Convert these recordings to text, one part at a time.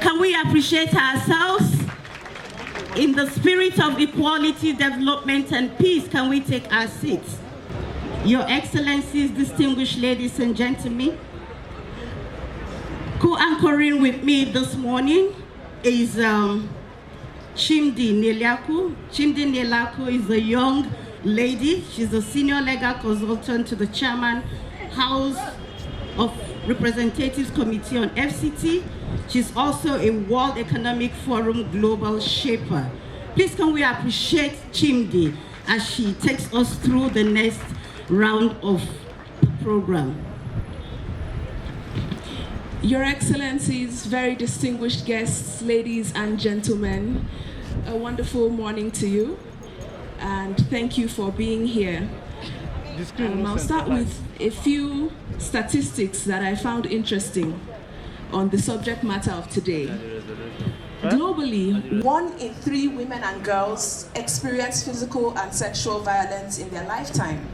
Can we appreciate ourselves? In the spirit of equality, development, and peace, can we take our seats? Your Excellencies, distinguished ladies and gentlemen, co-anchoring with me this morning is Chimdi Nelaku. Chimdi Nelaku is a young lady. She's a senior legal consultant to the Chairman, House of Representatives Committee on FCT. She's also a World Economic Forum Global Shaper. Please can we appreciate Chimdi as she takes us through the next round of the program. Your Excellencies, very distinguished guests, ladies and gentlemen, a wonderful morning to you, and thank you for being here. I'll start with a few statistics that I found interesting on the subject matter of today. Globally, 1 in 3 women and girls experience physical and sexual violence in their lifetime,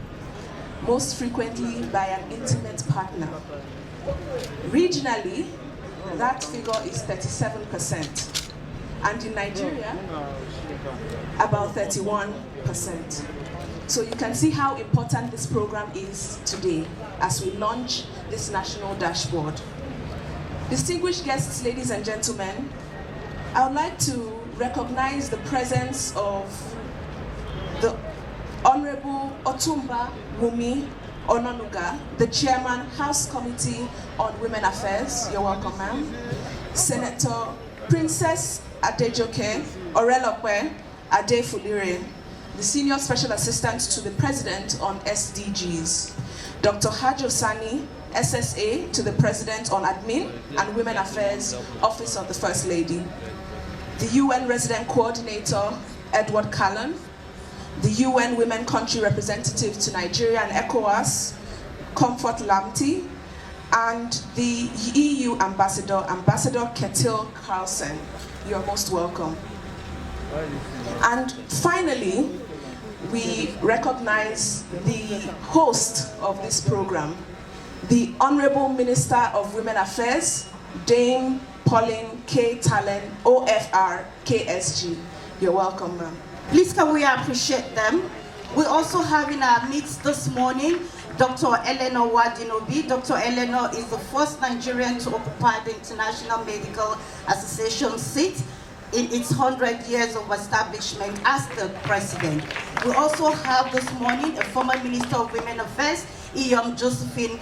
most frequently by an intimate partner. Regionally, that figure is 37%, and in Nigeria, about 31%. So you can see how important this program is today as we launch this national dashboard. Distinguished guests, ladies and gentlemen, I would like to recognize the presence of the Honorable Otumba Wumi Ononuga, the Chairman, House Committee on Women Affairs. You're welcome, ma'am. Senator Princess Adejoke Orelokwe Adefulire, the Senior Special Assistant to the President on SDGs. Dr. Hajo Sani, SSA to the President on Admin and Women Affairs, Office of the First Lady. The UN Resident Coordinator, Edward Callan. The UN Women Country Representative to Nigeria and ECOWAS, Comfort Lamti. And the EU Ambassador, Ambassador Ketil Carlsen. You're most welcome. And finally, we recognize the host of this program, the Honorable Minister of Women Affairs, Dame Pauline K. Talen, OFR, KSG. You're welcome, ma'am. Please can we appreciate them? We also have in our midst this morning Dr. Eleanor Wadinobi. Dr. Eleanor is the first Nigerian to occupy the International Medical Association seat in its 100 years of establishment as the president. We also have this morning a former Minister of Women Affairs, Iyom Josephine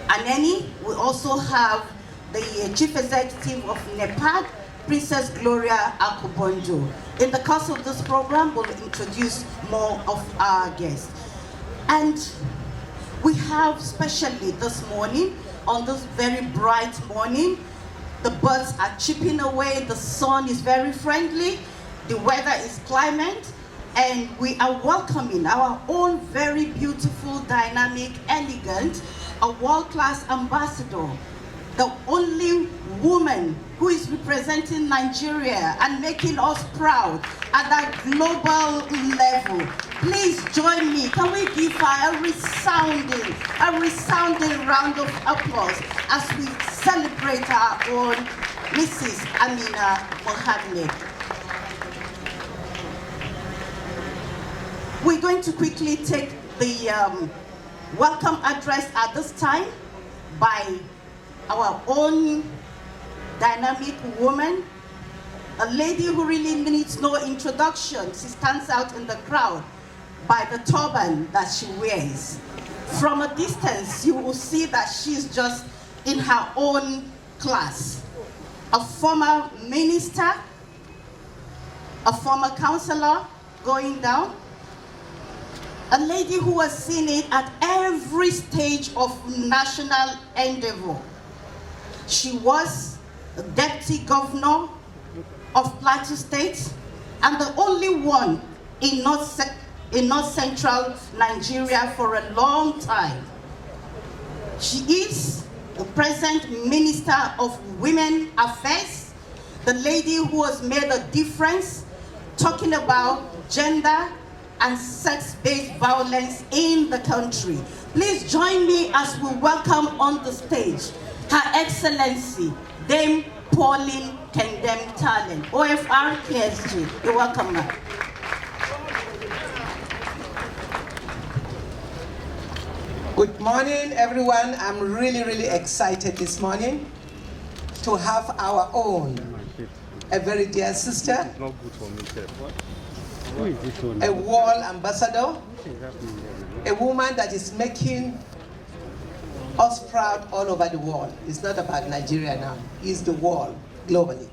Aneni. We also have the Chief Executive of NEPAD, Princess Gloria Akubonjo. In the course of this program, we'll introduce more of our guests. And we have, especially this morning, on this very bright morning, the birds are chipping away, the sun is very friendly, the weather is climate, and we are welcoming our own very beautiful, dynamic, elegant, a world-class ambassador, the only woman who is representing Nigeria and making us proud at that global level. Please join me. Can we give her a resounding round of applause as we celebrate our own Mrs. Amina Mohammed. We're going to quickly take the welcome address at this time by our own dynamic woman, a lady who really needs no introduction. She stands out in the crowd by the turban that she wears. From a distance, you will see that she's just in her own class. A former minister, a former councillor going down, a lady who has seen it at every stage of national endeavor. She was the deputy governor of Plateau State and the only one in North Central Nigeria for a long time. She is the present Minister of Women Affairs, the lady who has made a difference, talking about gender and sex-based violence in the country. Please join me as we welcome on the stage Her Excellency, Dame Pauline Kendem Talen, OFR PSG. You're welcome, ma'am. Good morning, everyone. I'm really excited this morning to have our own, a very dear sister, a world ambassador, a woman that is making us proud all over the world. It's not about Nigeria now, it's the world, globally.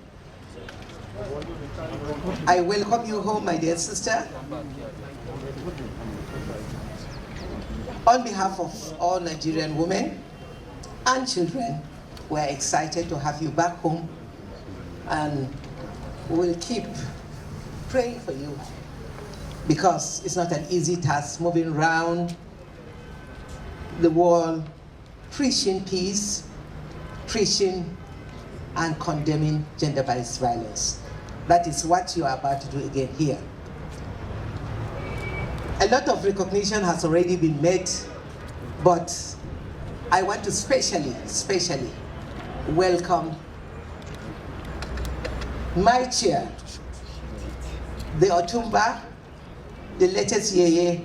I welcome you home, my dear sister. On behalf of all Nigerian women and children, we're excited to have you back home, and we'll keep praying for you, because it's not an easy task moving around the world, preaching peace, preaching and condemning gender-based violence. That is what you are about to do again here. A lot of recognition has already been made, but I want to especially welcome my chair, the Otumba, the latest Yeye,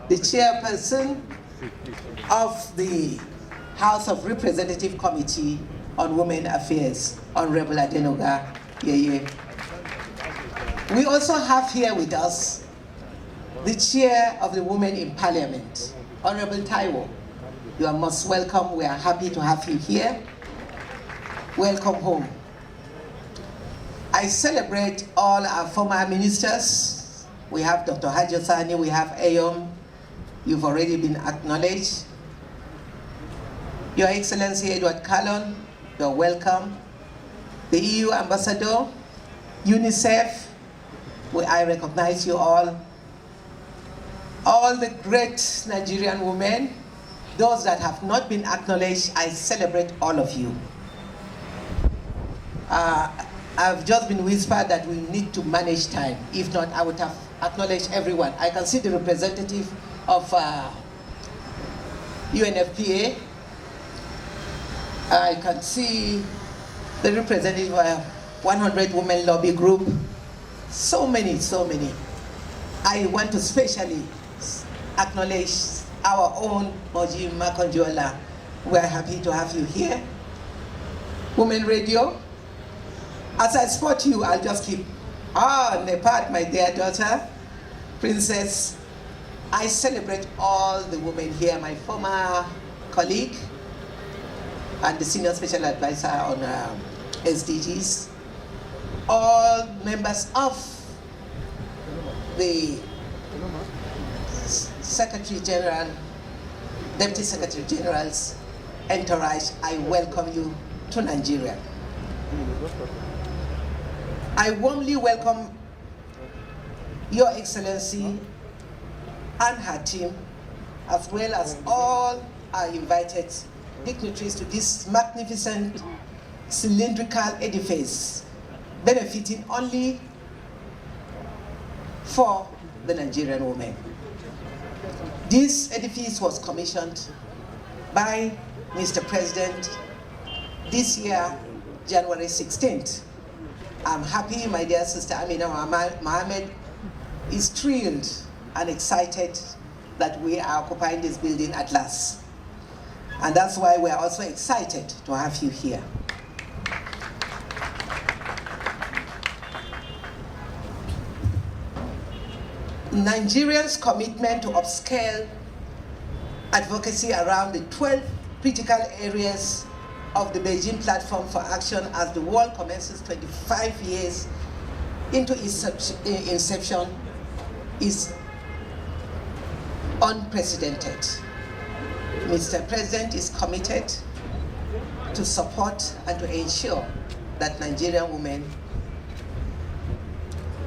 the chairperson of the House of Representative Committee on Women Affairs, Honorable Adenoga Yeye. We also have here with us the chair of the Women in Parliament, Honorable Taiwo. You are most welcome. We are happy to have you here. Welcome home. I celebrate all our former ministers. We have Dr. Hajosani, we have Ayom. You've already been acknowledged. Your Excellency Edward Callon, you're welcome. The EU Ambassador, UNICEF, I recognize you all. All the great Nigerian women, those that have not been acknowledged, I celebrate all of you. I've just been whispered that we need to manage time. If not, I would have acknowledged everyone. I can see the representative of UNFPA. I can see the representative of 100 Women Lobby Group. So many. I want to especially acknowledge our own Moji Makonjola. We're happy to have you here. Women Radio. As I spot you, I'll just keep, Nepat, my dear daughter, Princess. I celebrate all the women here, my former colleague and the Senior Special Advisor on SDGs, all members of the Secretary General, Deputy Secretary General's entourage. I welcome you to Nigeria. I warmly welcome Your Excellency and her team, as well as all our invited dignitaries to this magnificent cylindrical edifice, benefiting only for the Nigerian women. This edifice was commissioned by Mr. President this year, January 16th. I'm happy my dear sister Amina Mohammed is thrilled and excited that we are occupying this building at last. And that's why we are also excited to have you here. Nigerians' commitment to upscale advocacy around the 12 critical areas of the Beijing Platform for Action as the world commences 25 years into its inception is unprecedented. Mr. President is committed to support and to ensure that Nigerian women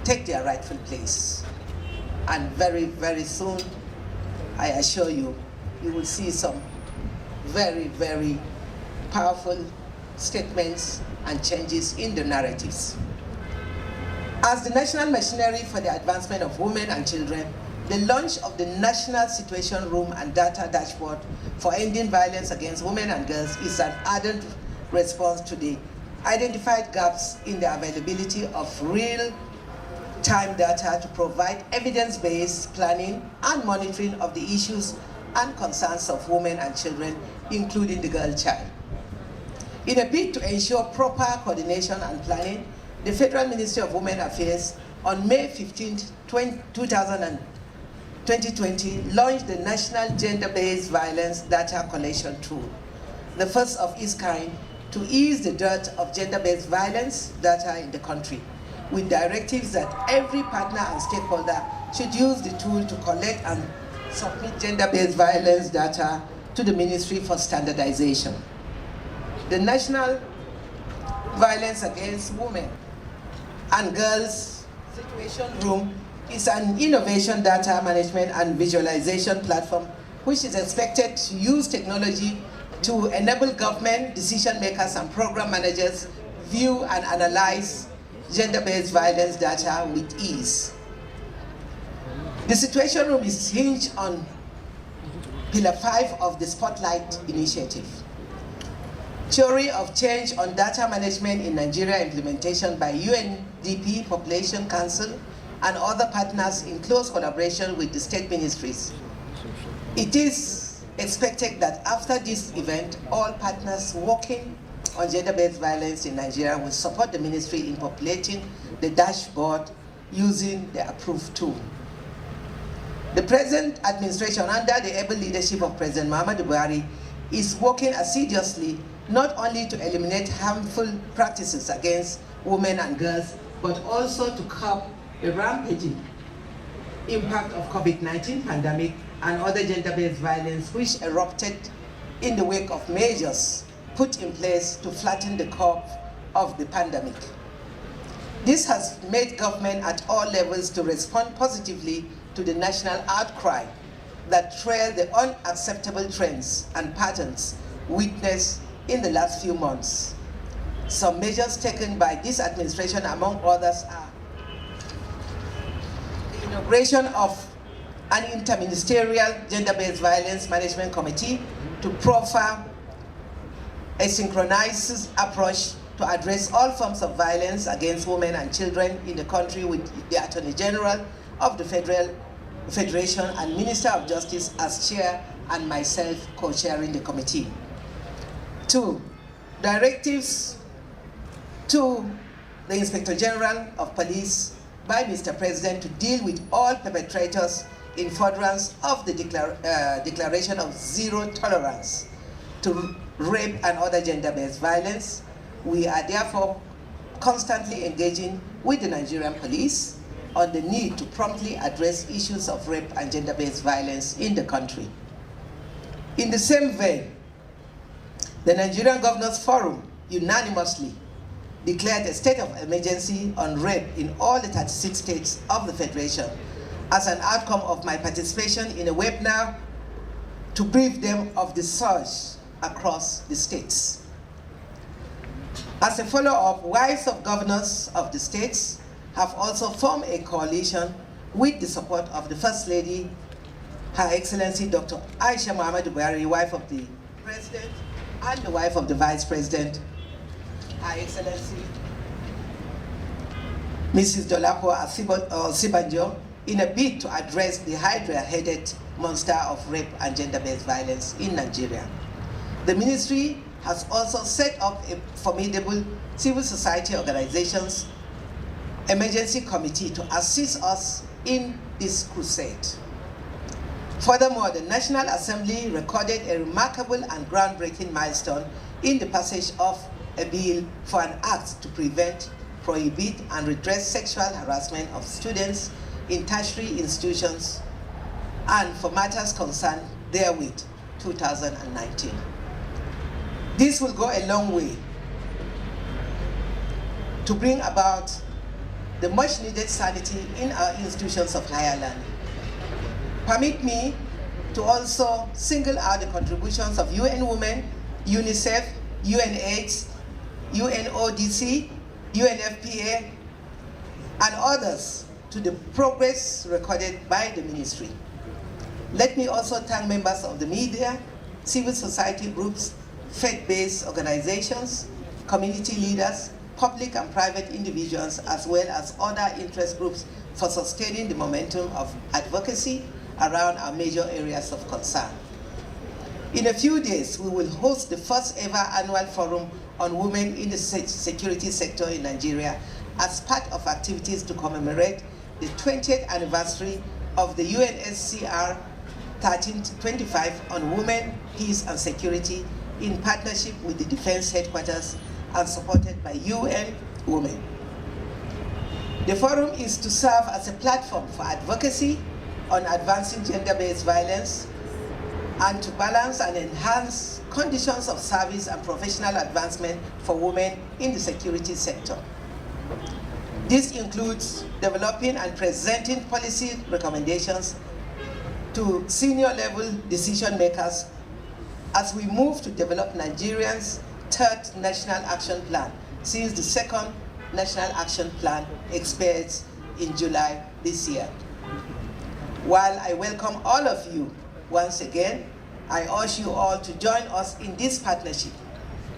take their rightful place. And very soon, I assure you, you will see some very powerful statements and changes in the narratives. As the national machinery for the advancement of women and children, the launch of the National Situation Room and Data Dashboard for ending violence against women and girls is an ardent response to the identified gaps in the availability of real-time data to provide evidence-based planning and monitoring of the issues and concerns of women and children, including the girl child. In a bid to ensure proper coordination and planning, the Federal Ministry of Women Affairs on May 15, 2020 launched the National Gender-Based Violence Data Collection Tool, the first of its kind to ease the dirt of gender-based violence data in the country, with directives that every partner and stakeholder should use the tool to collect and submit gender-based violence data to the Ministry for standardization. The National Violence Against Women and Girls Situation Room is an innovation data management and visualization platform which is expected to use technology to enable government, decision makers, and program managers view and analyze gender-based violence data with ease. The Situation Room is hinged on Pillar 5 of the Spotlight Initiative. Theory of change on data management in Nigeria implementation by UNDP Population Council and other partners in close collaboration with the state ministries. It is expected that after this event, all partners working on gender-based violence in Nigeria will support the ministry in populating the dashboard using the approved tool. The present administration, under the able leadership of President Muhammadu Buhari, is working assiduously not only to eliminate harmful practices against women and girls, but also to curb the rampaging impact of COVID-19 pandemic and other gender-based violence which erupted in the wake of measures put in place to flatten the curve of the pandemic. This has made government at all levels to respond positively to the national outcry that trail the unacceptable trends and patterns witnessed in the last few months. Some measures taken by this administration, among others, are the inauguration of an interministerial gender-based violence management committee to profile a synchronized approach to address all forms of violence against women and children in the country, with the Attorney General of the Federation and Minister of Justice as chair and myself co-chairing the committee. 2, directives to the Inspector General of Police by Mr. President to deal with all perpetrators in furtherance of the declaration of zero tolerance to rape and other gender-based violence. We are therefore constantly engaging with the Nigerian police on the need to promptly address issues of rape and gender-based violence in the country. In the same vein, the Nigerian Governors Forum unanimously declared a state of emergency on rape in all the 36 states of the Federation as an outcome of my participation in a webinar to brief them of the surge across the states. As a follow-up, wives of governors of the states have also formed a coalition with the support of the First Lady, Her Excellency Dr. Aisha Muhammadu Buhari, wife of the President, and the wife of the Vice President, Her Excellency Mrs. Dolapo Sibanjo, in a bid to address the Hydra-headed monster of rape and gender-based violence in Nigeria. The ministry has also set up a formidable civil society organizations emergency committee to assist us in this crusade. Furthermore, the National Assembly recorded a remarkable and groundbreaking milestone in the passage of a bill for an act to prevent, prohibit, and redress sexual harassment of students in tertiary institutions and for matters concerned therewith, 2019. This will go a long way to bring about the much needed sanity in our institutions of higher learning. Permit me to also single out the contributions of UN Women, UNICEF, UNAIDS, UNODC, UNFPA, and others to the progress recorded by the ministry. Let me also thank members of the media, civil society groups, faith-based organizations, community leaders, public and private individuals, as well as other interest groups for sustaining the momentum of advocacy around our major areas of concern. In a few days, we will host the first ever annual forum on women in the security sector in Nigeria as part of activities to commemorate the 20th anniversary of the UNSCR 1325 on women, peace and security in partnership with the Defense Headquarters and supported by UN Women. The forum is to serve as a platform for advocacy on advancing gender-based violence and to balance and enhance conditions of service and professional advancement for women in the security sector. This includes developing and presenting policy recommendations to senior level decision makers as we move to develop Nigeria's third National Action Plan, since the second National Action Plan expires in July this year. While I welcome all of you once again, I urge you all to join us in this partnership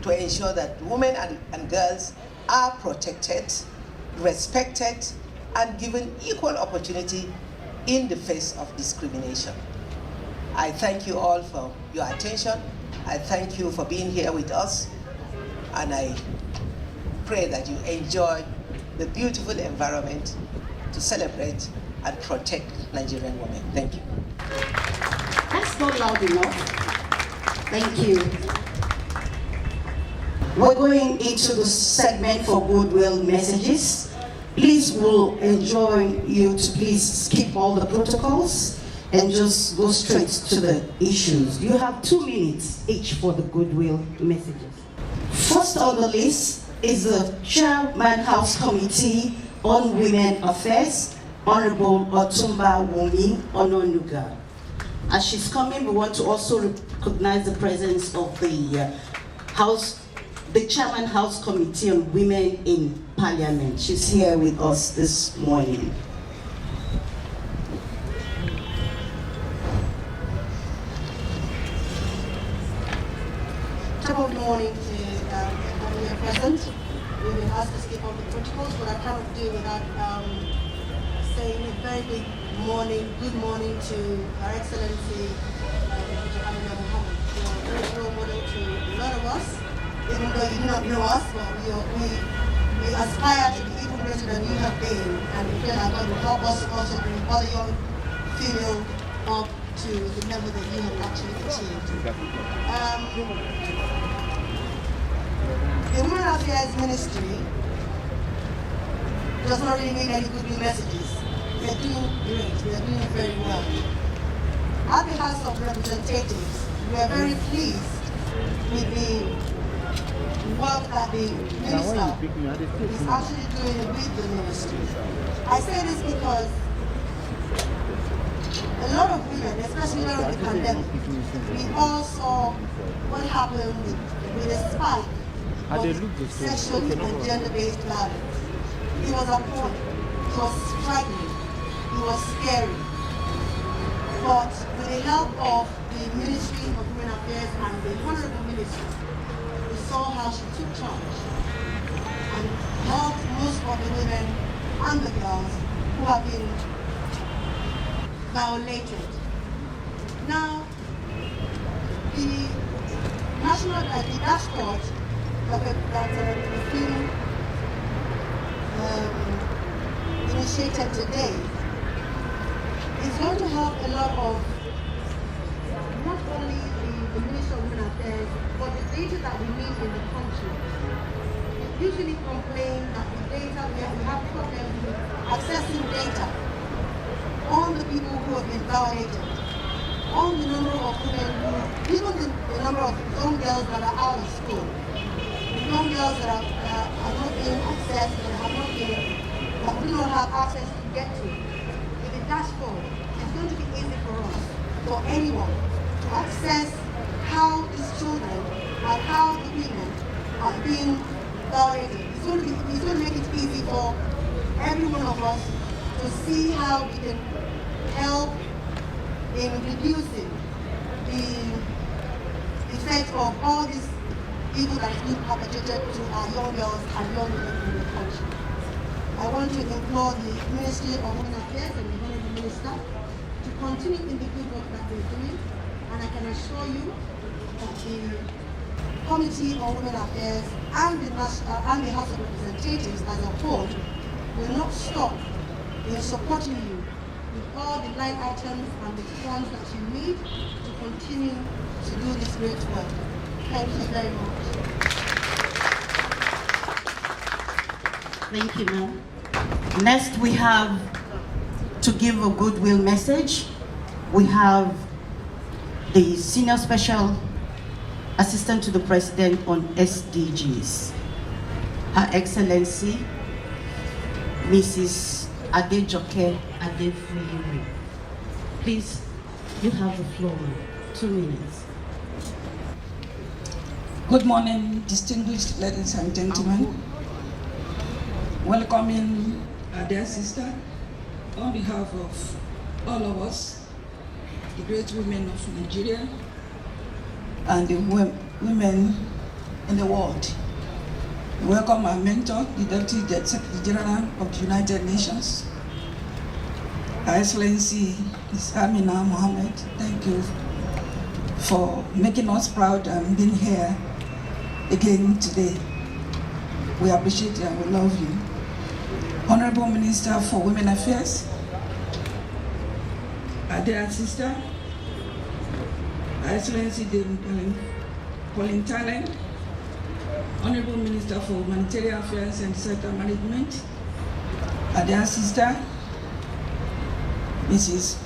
to ensure that women and girls are protected, respected, and given equal opportunity in the face of discrimination. I thank you all for your attention. I thank you for being here with us, and I pray that you enjoy the beautiful environment to celebrate and protect Nigerian women. Thank you. That's not loud enough. Thank you. We're going into the segment for goodwill messages. Please, we'll enjoy you to please skip all the protocols and just go straight to the issues. You have 2 minutes each for the goodwill messages. First on the list is the Chairman House Committee on Women Affairs, Honorable Otumba Wumi Ononuga. As she's coming, we want to also recognize the presence of the Chairman House Committee on Women in Parliament. She's here with us this morning. Good morning to everyone here present. We've been asked to skip all the protocols, but I cannot do without saying a very big good morning to Her Excellency Dr. Amina Mohammed. You are a very role model to a lot of us, even though you do not know us, but we aspire to be even greater than you have been, and we feel that God will help us also bring other young female up to the level that you have actually achieved. The Women Affairs Ministry does not really need any goodwill messages. We are doing great, we are doing very well. At the House of Representatives, we are very pleased with the work that the minister is actually doing with the ministry. I say this because a lot of women, especially during the pandemic, we all saw what happened with the spike of sexual and gender-based violence. It was appalling, it was frightening, it was scary. But with the help of the Ministry of Women Affairs and the Honorable Minister, we saw how she took charge and helped most of the women and the girls who have been violated. Now, the dashboard that has been initiated today is going to help a lot of not only the Ministry of Women Affairs, but the data that we need in the country. We usually complain that the data, we have problems with accessing data on the people who have been violated, on the number of women who, even the number of young girls that are out of school, young girls that are not being accessed and that do not have access to get to. With the dashboard, it's going to be easy for us, for anyone, to access how these children and how the women are being violated. It's going to make it easy for every one of us to see how we can help in reducing the effect of all this evil that is being perpetrated to our young girls and young women in the country. I want to implore the Ministry of Women Affairs and the Honorable Minister to continue in the good work that they're doing, and I can assure you that the Committee on Women Affairs and the House of Representatives as a whole will not stop in supporting you with all the line items and the funds that you need to continue to do this great work. Thank you very much. Thank you, ma'am. Next, we have to give a goodwill message. We have the Senior Special Assistant to the President on SDGs, Her Excellency, Mrs. Adejoke Adefuyiru. Please, you have the floor, ma'am. 2 minutes. Good morning, distinguished ladies and gentlemen. Welcoming our dear sister on behalf of all of us, the great women of Nigeria and the women in the world. Welcome our mentor, the Deputy Secretary General of the United Nations, Her Excellency Ms. Amina Mohammed. Thank you for making us proud and being here again today. We appreciate you and we love you. Honorable Minister for Women Affairs, our dear sister, Her Excellency Pauline Tallen, Honorable Minister for Humanitarian Affairs and Disaster Management, our dear sister, Mrs.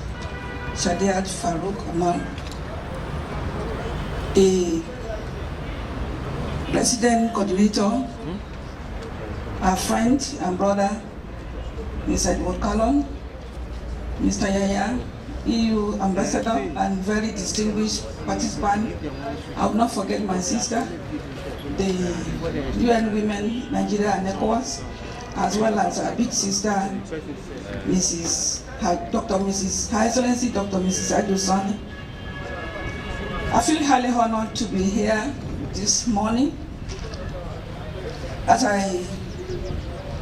Shadiat Farouk Omar, a President Coordinator, our friend and brother, Mr. Edward Callon, Mr. Yaya, EU Ambassador, and very distinguished participant. I will not forget my sister, the UN Women, Nigeria and ECOWAS, as well as our big sister, Her Excellency Dr. Mrs. Adusani. I feel highly honored to be here this morning as I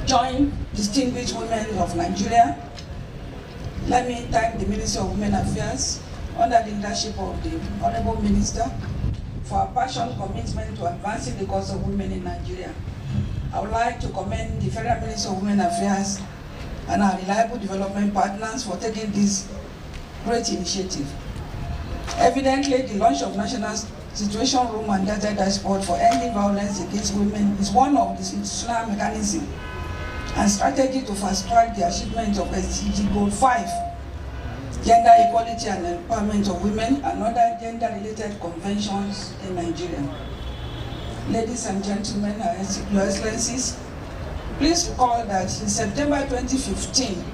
join distinguished women of Nigeria. Let me thank the Ministry of Women Affairs under the leadership of the Honorable Minister for our passion commitment to advancing the cause of women in Nigeria. I would like to commend the Federal Ministry of Women Affairs and our reliable development partners for taking this great initiative. Evidently, the launch of National Situation Room and Data Dashboard for ending violence against women is one of the institutional mechanisms and strategy to fast-track the achievement of SDG Goal 5, gender equality and empowerment of women, and other gender-related conventions in Nigeria. Ladies and gentlemen, Your Excellencies, please recall that in September 2015,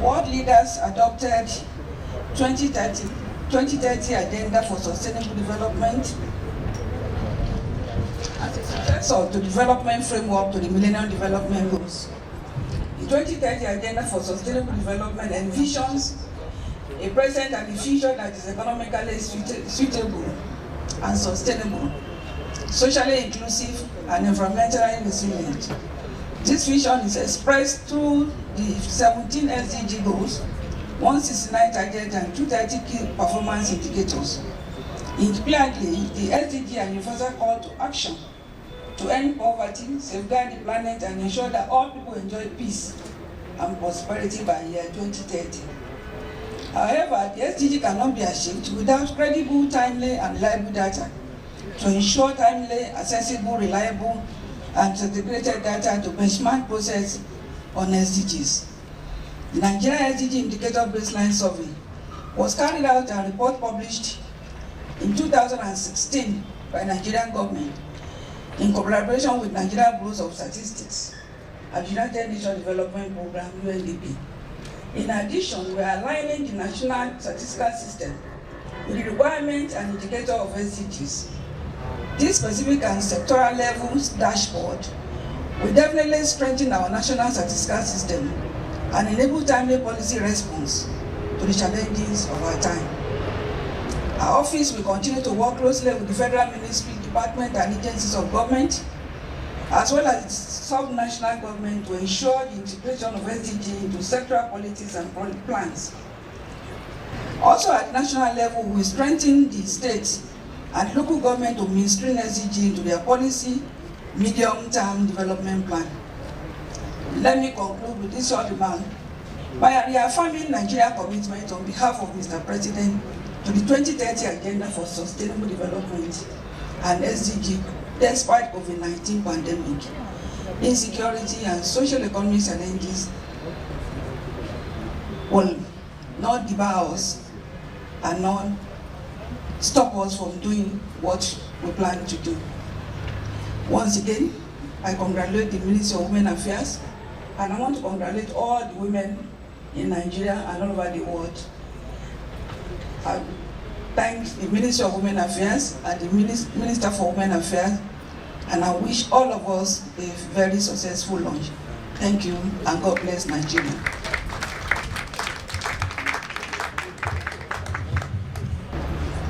world leaders adopted 2030 Agenda for Sustainable Development as a successor to development framework to the Millennium Development Goals. The 2030 Agenda for Sustainable Development envisions a present and a future that is economically suitable and sustainable, socially inclusive, and environmentally resilient. This vision is expressed through the 17 SDG goals, 169 targets, and 230 key performance indicators. Importantly, the SDG are universal call to action to end poverty, safeguard the planet, and ensure that all people enjoy peace and prosperity by year 2030. However, the SDG cannot be achieved without credible, timely, and reliable data to ensure timely, accessible, reliable, and integrated data to benchmark process on SDGs. The Nigeria SDG Indicator Baseline Survey was carried out and report published in 2016 by Nigerian government in collaboration with Nigeria Bureau of Statistics and United Nations Development Program, UNDP. In addition, we are aligning the national statistical system with the requirements and indicator of SDGs. This specific and sectoral level dashboard will definitely strengthen our national statistical system and enable timely policy response to the challenges of our time. Our office will continue to work closely with the federal ministry, department, and agencies of government, as well as sub-national government, to ensure the integration of SDG into sectoral policies and plans. Also at national level, we will strengthen the states and local government to mainstream SDG into their policy, medium-term development plan. Let me conclude with this short remark by reaffirming Nigeria's commitment on behalf of Mr. President to the 2030 Agenda for Sustainable Development and SDG, despite COVID-19 pandemic, insecurity and social economic challenges will not debar us and not stop us from doing what we plan to do. Once again, I congratulate the Ministry of Women Affairs, and I want to congratulate all the women in Nigeria and all over the world. I thank the Ministry of Women Affairs and the Minister for Women Affairs, and I wish all of us a very successful launch. Thank you, and God bless Nigeria.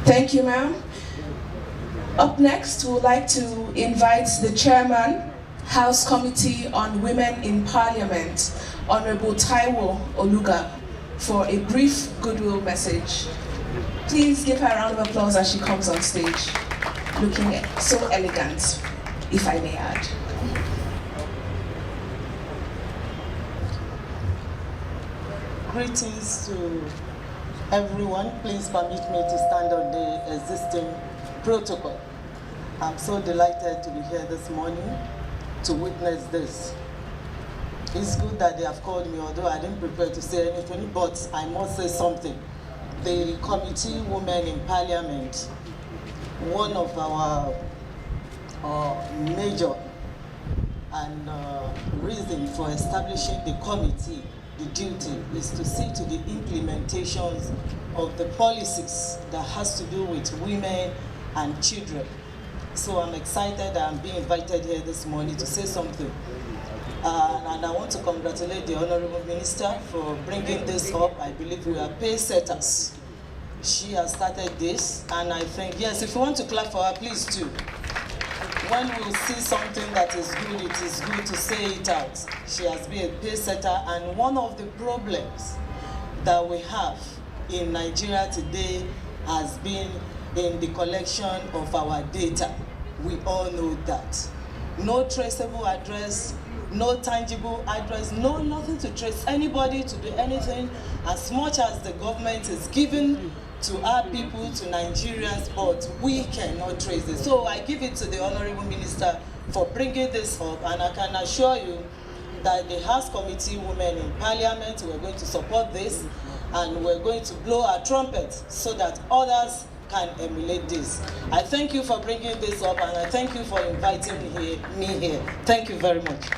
Thank you, ma'am. Up next, we would like to invite the Chairman, House Committee on Women in Parliament, Honorable Taiwo Oluga, for a brief goodwill message. Please give her a round of applause as she comes on stage, looking so elegant, if I may add. Greetings to everyone. Please permit me to stand on the existing protocol. I'm so delighted to be here this morning to witness this. It's good that they have called me, although I didn't prepare to say anything, but I must say something. The Committee Women in Parliament, one of our major and reason for establishing the committee, the duty is to see to the implementations of the policies that has to do with women and children. So I'm excited that I'm being invited here this morning to say something. And I want to congratulate the Honorable Minister for bringing this up. I believe we are pace setters. She has started this, and I think, yes, if you want to clap for her, please do. When we see something that is good, it is good to say it out. She has been a pace setter, and one of the problems that we have in Nigeria today has been in the collection of our data. We all know that. No traceable address, no tangible address, no nothing to trace anybody to do anything, as much as the government is giving to our people, to Nigerians, but we cannot trace it. So I give it to the Honorable Minister for bringing this up, and I can assure you that the House Committee Women in Parliament, we're going to support this, and we're going to blow our trumpet so that others can emulate this. I thank you for bringing this up, and I thank you for inviting me here. Thank you very much.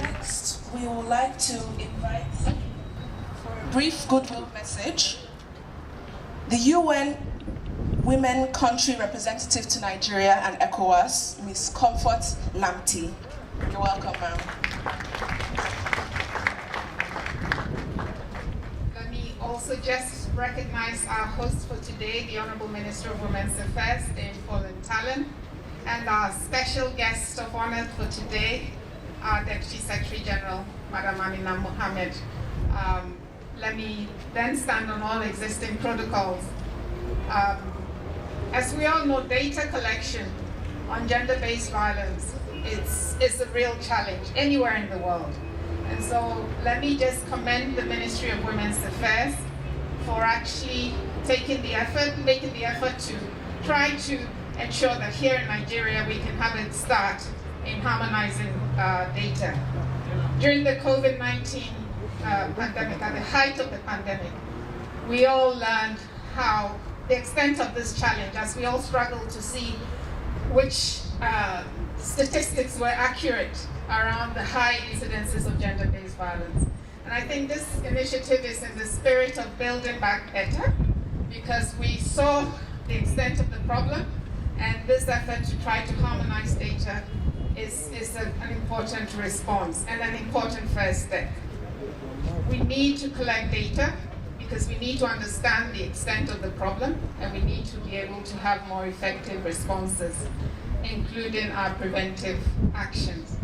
Next, we would like to invite for a brief goodwill message the UN Women Country Representative to Nigeria and ECOWAS, Ms. Comfort Lamti. You're welcome, ma'am. Let me also just recognize our host for today, the Honorable Minister of Women's Affairs, Dame Pauline Tallen, and our special guest of honor for today, our Deputy Secretary General, Madam Amina Mohammed. Let me then stand on all existing protocols. As we all know, data collection on gender-based violence is a real challenge anywhere in the world. And so let me just commend the Ministry of Women's Affairs for actually making the effort to try to ensure that here in Nigeria we can have a start in harmonizing data. During the COVID-19 pandemic, at the height of the pandemic, we all learned how the extent of this challenge, as we all struggled to see which statistics were accurate around the high incidences of gender-based violence. And I think this initiative is in the spirit of building back better, because we saw the extent of the problem, and this effort to try to harmonize data is an important response and an important first step. We need to collect data because we need to understand the extent of the problem, and we need to be able to have more effective responses, including our preventive actions.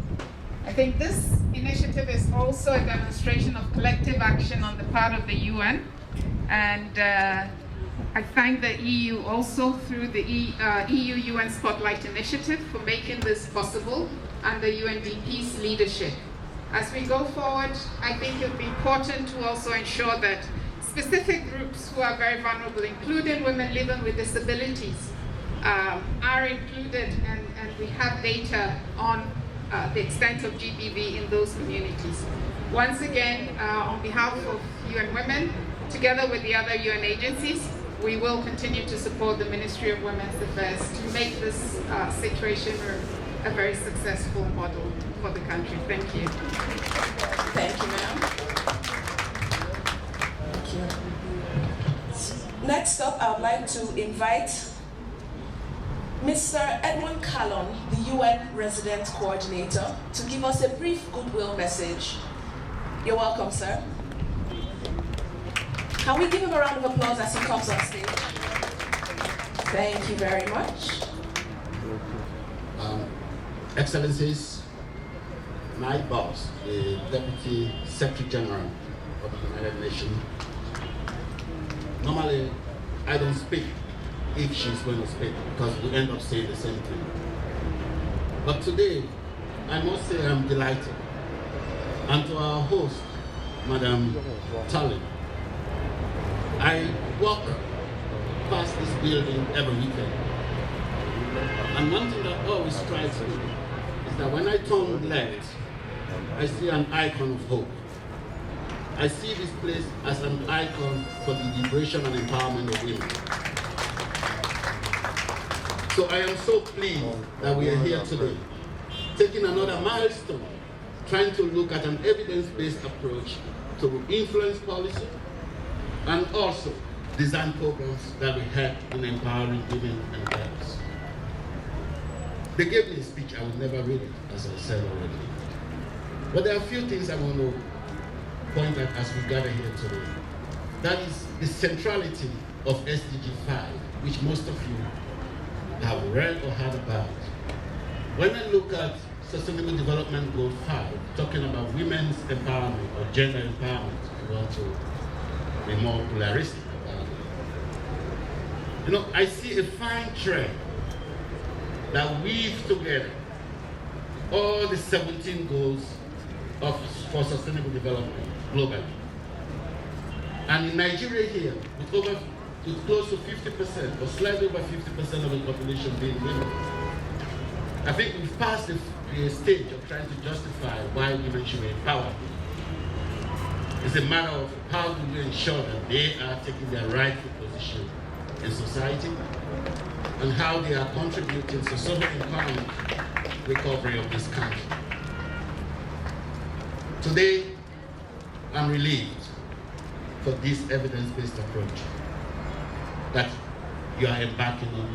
I think this initiative is also a demonstration of collective action on the part of the UN, and I thank the EU also through the EU-UN Spotlight Initiative for making this possible under UNDP's leadership. As we go forward, I think it will be important to also ensure that specific groups who are very vulnerable, including women living with disabilities, are included, and we have data on the extent of GBV in those communities. Once again, on behalf of UN Women, together with the other UN agencies, we will continue to support the Ministry of Women's Affairs to make this situation a very successful model for the country. Thank you. Thank you, ma'am. Thank you. Next up, I would like to invite Mr. Edmund Callon, the UN Resident Coordinator, to give us a brief goodwill message. You're welcome, sir. Can we give him a round of applause as he comes on stage? Thank you very much. Excellencies, my boss, the Deputy Secretary General of the United Nations, normally I don't speak if she's going to speak because we end up saying the same thing. But today, I must say I'm delighted. And to our host, Madam Talley, I walk past this building every weekend. And one thing that always strikes me is that when I turn left, I see an icon of hope. I see this place as an icon for the liberation and empowerment of women. So I am so pleased that we are here today, taking another milestone, trying to look at an evidence-based approach to influence policy and also design programs that will help in empowering women and girls. They gave me a speech, I would never read it, as I said already. But there are a few things I want to point out as we gather here today. That is the centrality of SDG 5, which most of you have read or heard about. When I look at Sustainable Development Goal 5, talking about women's empowerment or gender empowerment, if you want to be more pluralistic about it. You know, I see a fine thread that weaves together all the 17 goals for sustainable development globally. And in Nigeria here, with close to 50%, or slightly over 50% of the population being women, I think we've passed the stage of trying to justify why women should be empowered. It's a matter of how do we ensure that they are taking their rightful position in society and how they are contributing to social empowerment recovery of this country. Today, I'm relieved for this evidence-based approach that you are embarking on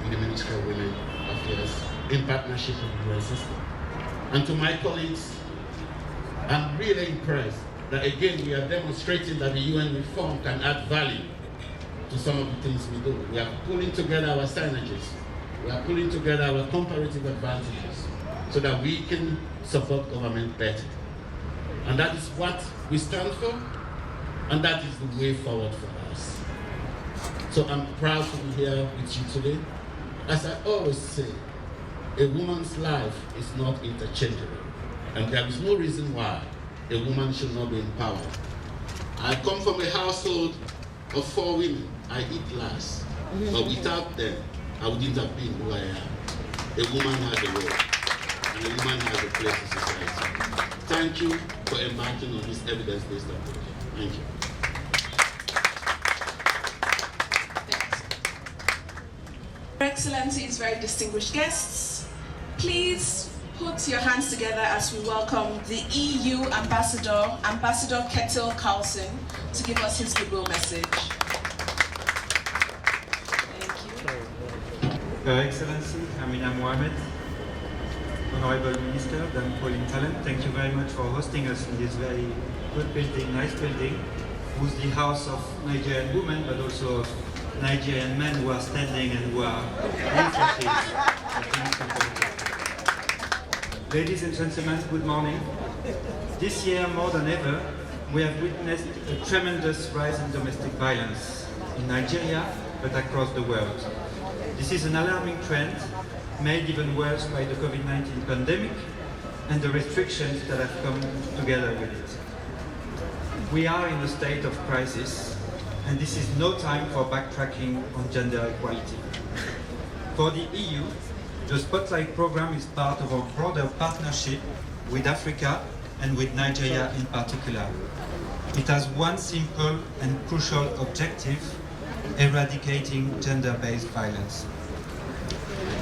in the Ministry of Women Affairs in partnership with the UN system. And to my colleagues, I'm really impressed that again we are demonstrating that the UN reform can add value to some of the things we do. We are pulling together our synergies. We are pulling together our comparative advantages so that we can support government better. And that is what we stand for, and that is the way forward for us. So I'm proud to be here with you today. As I always say, a woman's life is not interchangeable, and there is no reason why a woman should not be empowered. I come from a household of 4 women. I eat last, but without them, I wouldn't have been who I am. A woman has a role, and a woman has a place in society. Thank you for embarking on this evidence-based approach. Thank you. Your Excellencies, very distinguished guests, please put your hands together as we welcome the EU Ambassador, Ambassador Ketil Carlson, to give us his goodwill message. Thank you. Your Excellency, Amina Mohamed, Honorable Minister, Dame Pauline Talent, thank you very much for hosting us in this very good building, nice building, who's the house of Nigerian women, but also of Nigerian men who are standing and who are refugees. Ladies and gentlemen, good morning. This year, more than ever, we have witnessed a tremendous rise in domestic violence in Nigeria, but across the world. This is an alarming trend, made even worse by the COVID-19 pandemic and the restrictions that have come together with it. We are in a state of crisis, and this is no time for backtracking on gender equality. For the EU, the Spotlight program is part of a broader partnership with Africa and with Nigeria in particular. It has one simple and crucial objective: eradicating gender-based violence.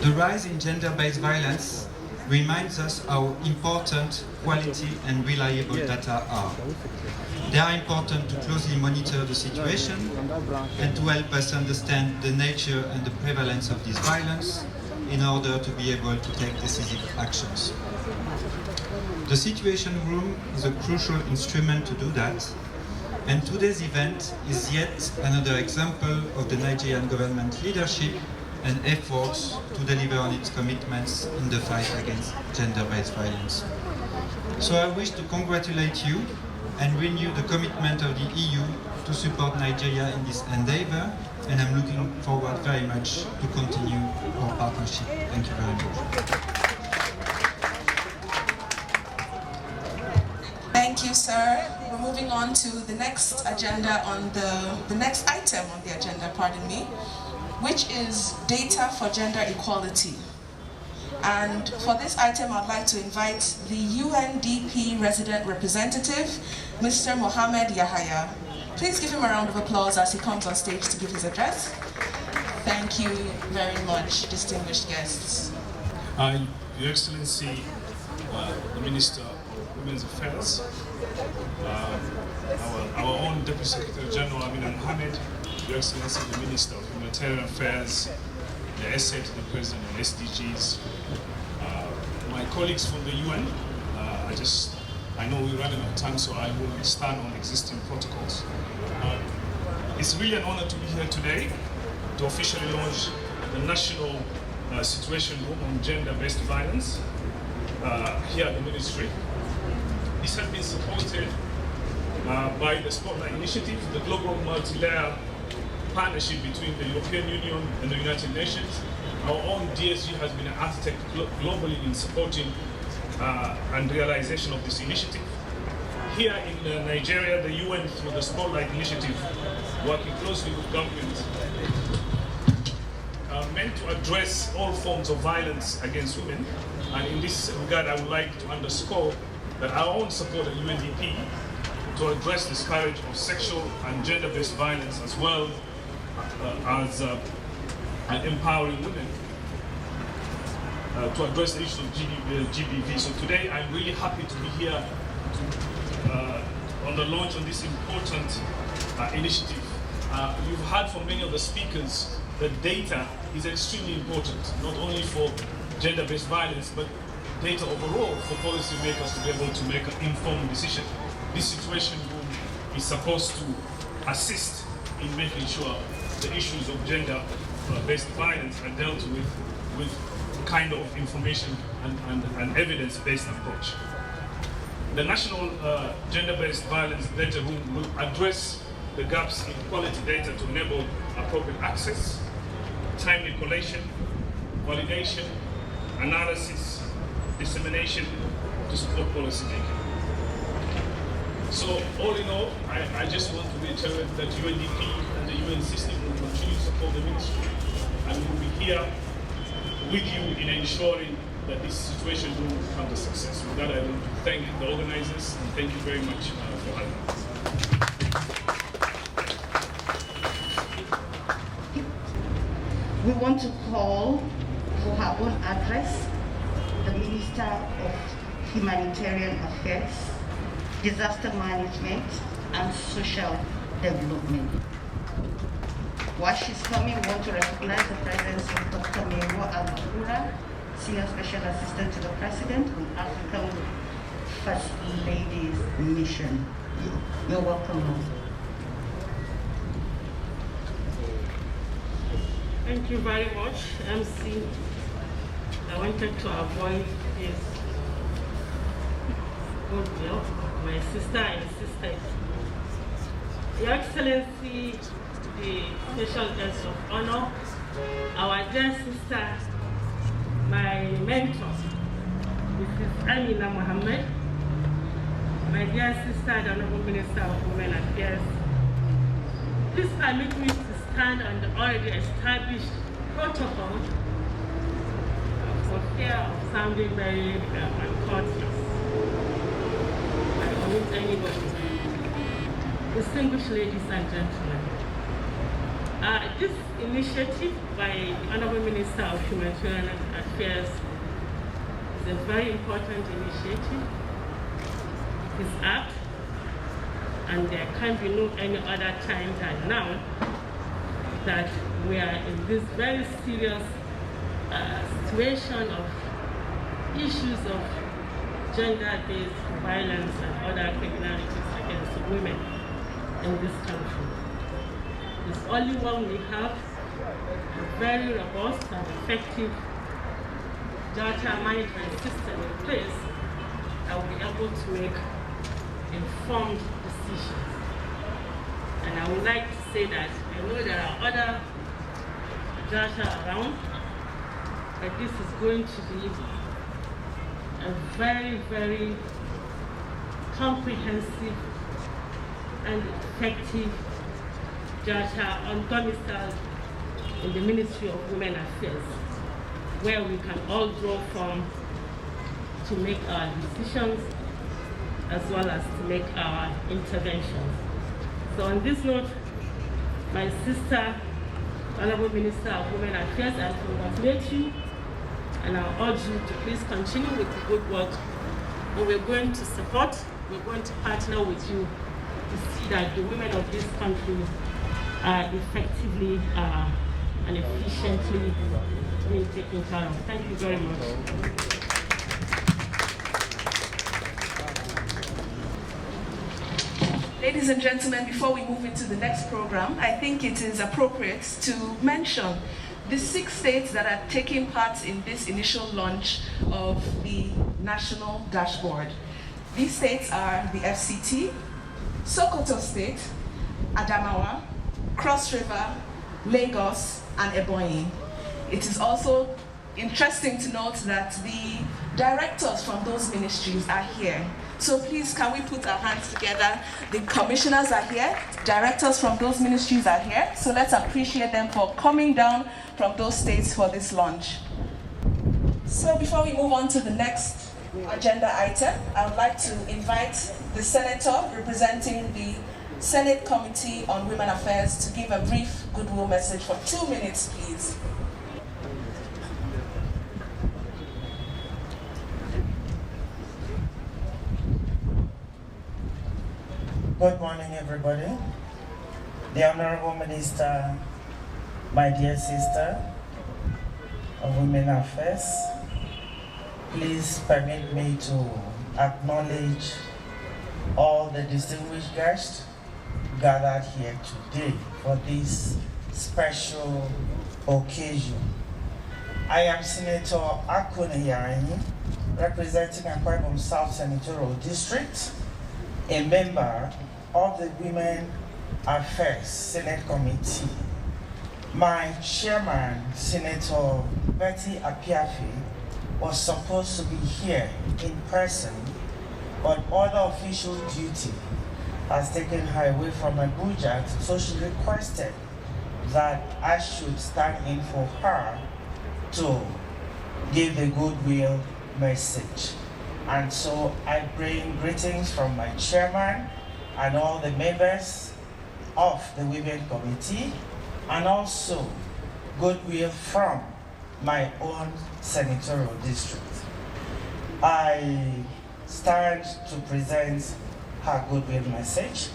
The rise in gender-based violence reminds us how important quality and reliable data are. They are important to closely monitor the situation and to help us understand the nature and the prevalence of this violence in order to be able to take decisive actions. The Situation Room is a crucial instrument to do that, and today's event is yet another example of the Nigerian government leadership and efforts to deliver on its commitments in the fight against gender-based violence. So I wish to congratulate you and renew the commitment of the EU to support Nigeria in this endeavor, and I'm looking forward very much to continue our partnership. Thank you very much. Thank you, sir. We're moving on to the next agenda on the next item on the agenda, pardon me, which is data for gender equality. And for this item, I'd like to invite the UNDP resident representative, Mr. Mohammed Yahaya. Please give him a round of applause as he comes on stage to give his address. Thank you very much, distinguished guests. Your Excellency, the Minister of Women's Affairs, our own Deputy Secretary General, Amina Mohammed, Your Excellency, the Minister of Humanitarian Affairs, the SA to the President and SDGs, my colleagues from the UN, I know we're running out of time, so I will stand on existing protocols. It's really an honor to be here today to officially launch the National Situation Room on Gender-Based Violence here at the Ministry. This has been supported by the Spotlight Initiative, the global multi-layer partnership between the European Union and the United Nations. Our own DSG has been an architect globally in supporting and realization of this initiative. Here in Nigeria, the UN, through the Spotlight Initiative, working closely with government, meant to address all forms of violence against women. And in this regard, I would like to underscore that our own support at UNDP to address the scourge of sexual and gender-based violence, as well as empowering women to address the issue of GBV. So today I'm really happy to be here on the launch of this important initiative. You've heard from many of the speakers that data is extremely important, not only for gender-based violence, but data overall for policymakers to be able to make an informed decision. This Situation Room is supposed to assist in making sure the issues of gender-based violence are dealt with kind of information and evidence-based approach. The National Gender-Based Violence Data Room will address the gaps in quality data to enable appropriate access, timely collation, validation, analysis, dissemination to support policy making. So all in all, I just want to reiterate that UNDP and the UN system will continue to support the ministry, and we will be here with you in ensuring that this Situation Room becomes a success. With that, I want to thank the organizers and thank you very much for having us. We want to call for her own address the Minister of Humanitarian Affairs, Disaster Management and Social Development. While she's coming, we want to recognize the presence of Dr. Mewo Al-Mahura, Senior Special Assistant to the President on African First Ladies Mission. You're welcome, Mom. Thank you very much, MC. I wanted to avoid this goodwill. My sister insisted. Your Excellency, the special guest of honor, our dear sister, my mentor, Mrs. Amina Mohammed, my dear sister, the Honorable Minister of Women Affairs. Please permit me to stand on the already established protocol for fear of sounding very uncourteous. I omit anybody. Distinguished ladies and gentlemen, this initiative by the Honorable Minister of Humanitarian Affairs is a very important initiative. It is apt, and there can be no any other time than now that we are in this very serious situation of issues of gender-based violence and other criminalities against women in this country. It's only when we have a very robust and effective data management system in place that will be able to make informed decisions. And I would like to say that I know there are other data around, but this is going to be a very, very comprehensive and effective data on domicile in the Ministry of Women Affairs, where we can all draw from to make our decisions as well as to make our interventions. So on this note, my sister, Honorable Minister of Women Affairs, I congratulate you, and I urge you to please continue with the good work. And we're going to support, we're going to partner with you to see that the women of this country are effectively and efficiently being taken care of. Thank you very much. Ladies and gentlemen, before we move into the next program, I think it is appropriate to mention the 6 states that are taking part in this initial launch of the national dashboard. These states are the FCT, Sokoto State, Adamawa, Cross River, Lagos, and Ebonyi. It is also interesting to note that the directors from those ministries are here. So please, can we put our hands together? The commissioners are here, directors from those ministries are here. So let's appreciate them for coming down from those states for this launch. So before we move on to the next agenda item, I would like to invite the senator representing the Senate Committee on Women Affairs to give a brief goodwill message for 2 minutes, please. Good morning, everybody. The Honorable Minister, my dear sister of Women Affairs, please permit me to acknowledge all the distinguished guests gathered here today for this special occasion. I am Senator Akune Yarenyi, representing Akwa Ibom South Senatorial District, a member of the Women Affairs Senate Committee. My chairman, Senator Betty Apiafi, was supposed to be here in person, but other official duty has taken her away from Abuja, so she requested that I should stand in for her to give the goodwill message. And so I bring greetings from my chairman and all the members of the Women Committee, and also goodwill from my own senatorial district. I stand to present her goodwill message.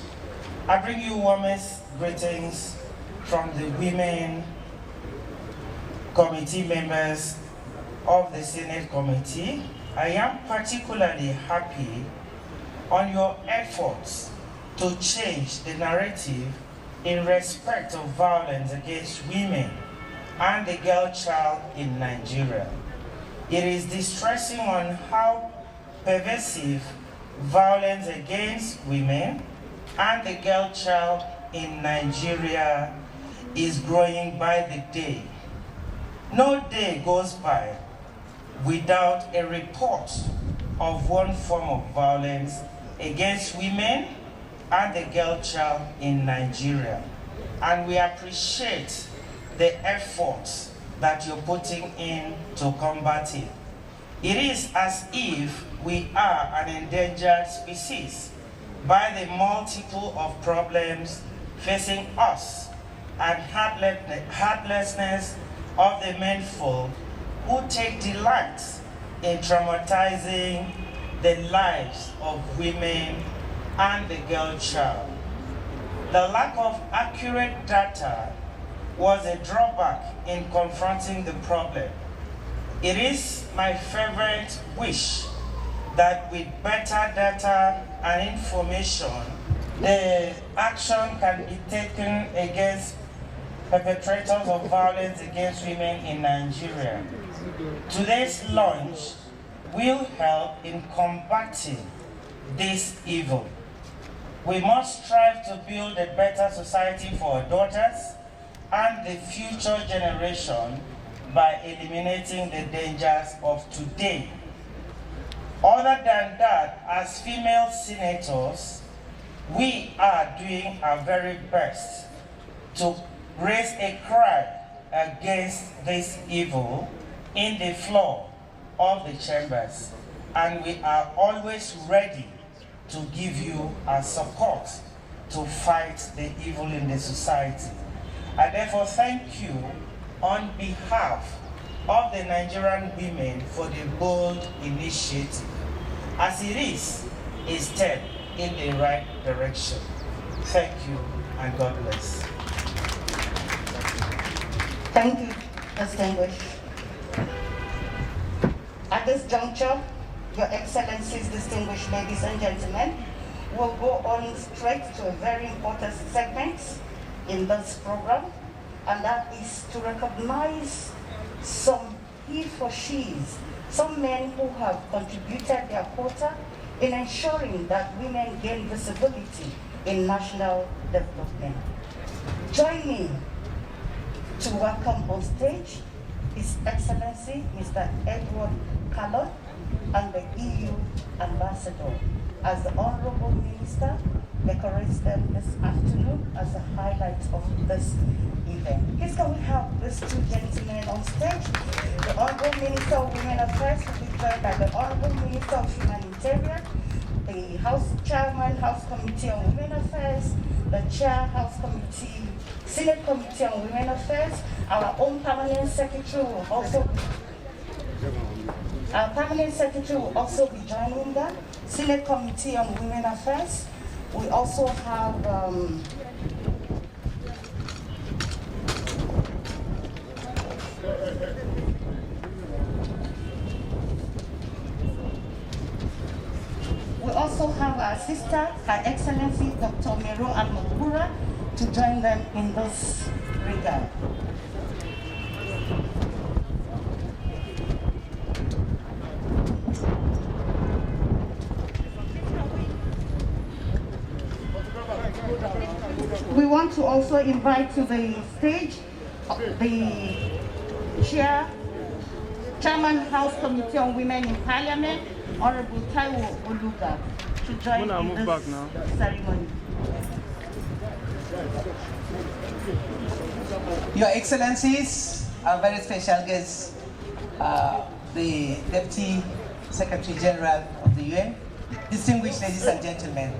I bring you warmest greetings from the Women Committee members of the Senate Committee, I am particularly happy on your efforts to change the narrative in respect of violence against women and the girl child in Nigeria. It is distressing on how pervasive violence against women and the girl child in Nigeria is growing by the day. No day goes by without a report of one form of violence against women and the girl child in Nigeria. And we appreciate the efforts that you're putting in to combat it. It is as if we are an endangered species by the multiple of problems facing us and heartlessness of the menfolk who take delight in traumatizing the lives of women and the girl child. The lack of accurate data was a drawback in confronting the problem. It is my fervent wish that with better data and information, the action can be taken against perpetrators of violence against women in Nigeria. Today's launch will help in combating this evil. We must strive to build a better society for our daughters and the future generation by eliminating the dangers of today. Other than that, as female senators, we are doing our very best to raise a cry against this evil in the floor of the chambers, and we are always ready to give you our support to fight the evil in the society. I therefore thank you on behalf of the Nigerian women for the bold initiative, as it is a step in the right direction. Thank you and God bless. Thank you, distinguished. At this juncture, Your Excellencies, distinguished ladies and gentlemen, we'll go on straight to a very important segment in this program, and that is to recognize some he for she's, some men who have contributed their quota in ensuring that women gain visibility in national development. Join me to welcome on stage His Excellency Mr. Edward Callon and the EU Ambassador, as the Honorable Minister decorates them this afternoon as a highlight of this event. Please can we have these two gentlemen on stage? The Honorable Minister of Women Affairs will be joined by the Honorable Minister of Humanitarian, the House Chairman, House Committee on Women Affairs, the Chair, House Committee, Senate Committee on Women Affairs. Our own Permanent Secretary will also be joining them. Senate Committee on Women Affairs. We also have our sister, Her Excellency Dr. Mero Almokura, to join them in this regard. We want to also invite to the stage the Chairman House Committee on Women in Parliament, Honorable Taiwo Oluga, to join in this ceremony. Your Excellencies, our very special guests, the Deputy Secretary General of the UN, distinguished ladies and gentlemen,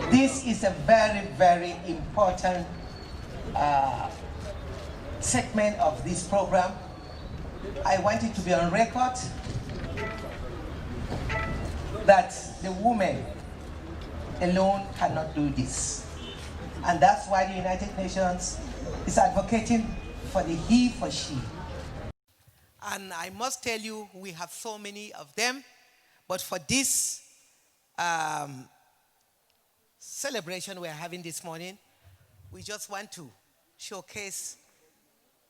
this is a very, very important segment of this program. I want it to be on record that the woman alone cannot do this. And that's why the United Nations is advocating for the he for she. And I must tell you, we have so many of them. But for this celebration we're having this morning, we just want to showcase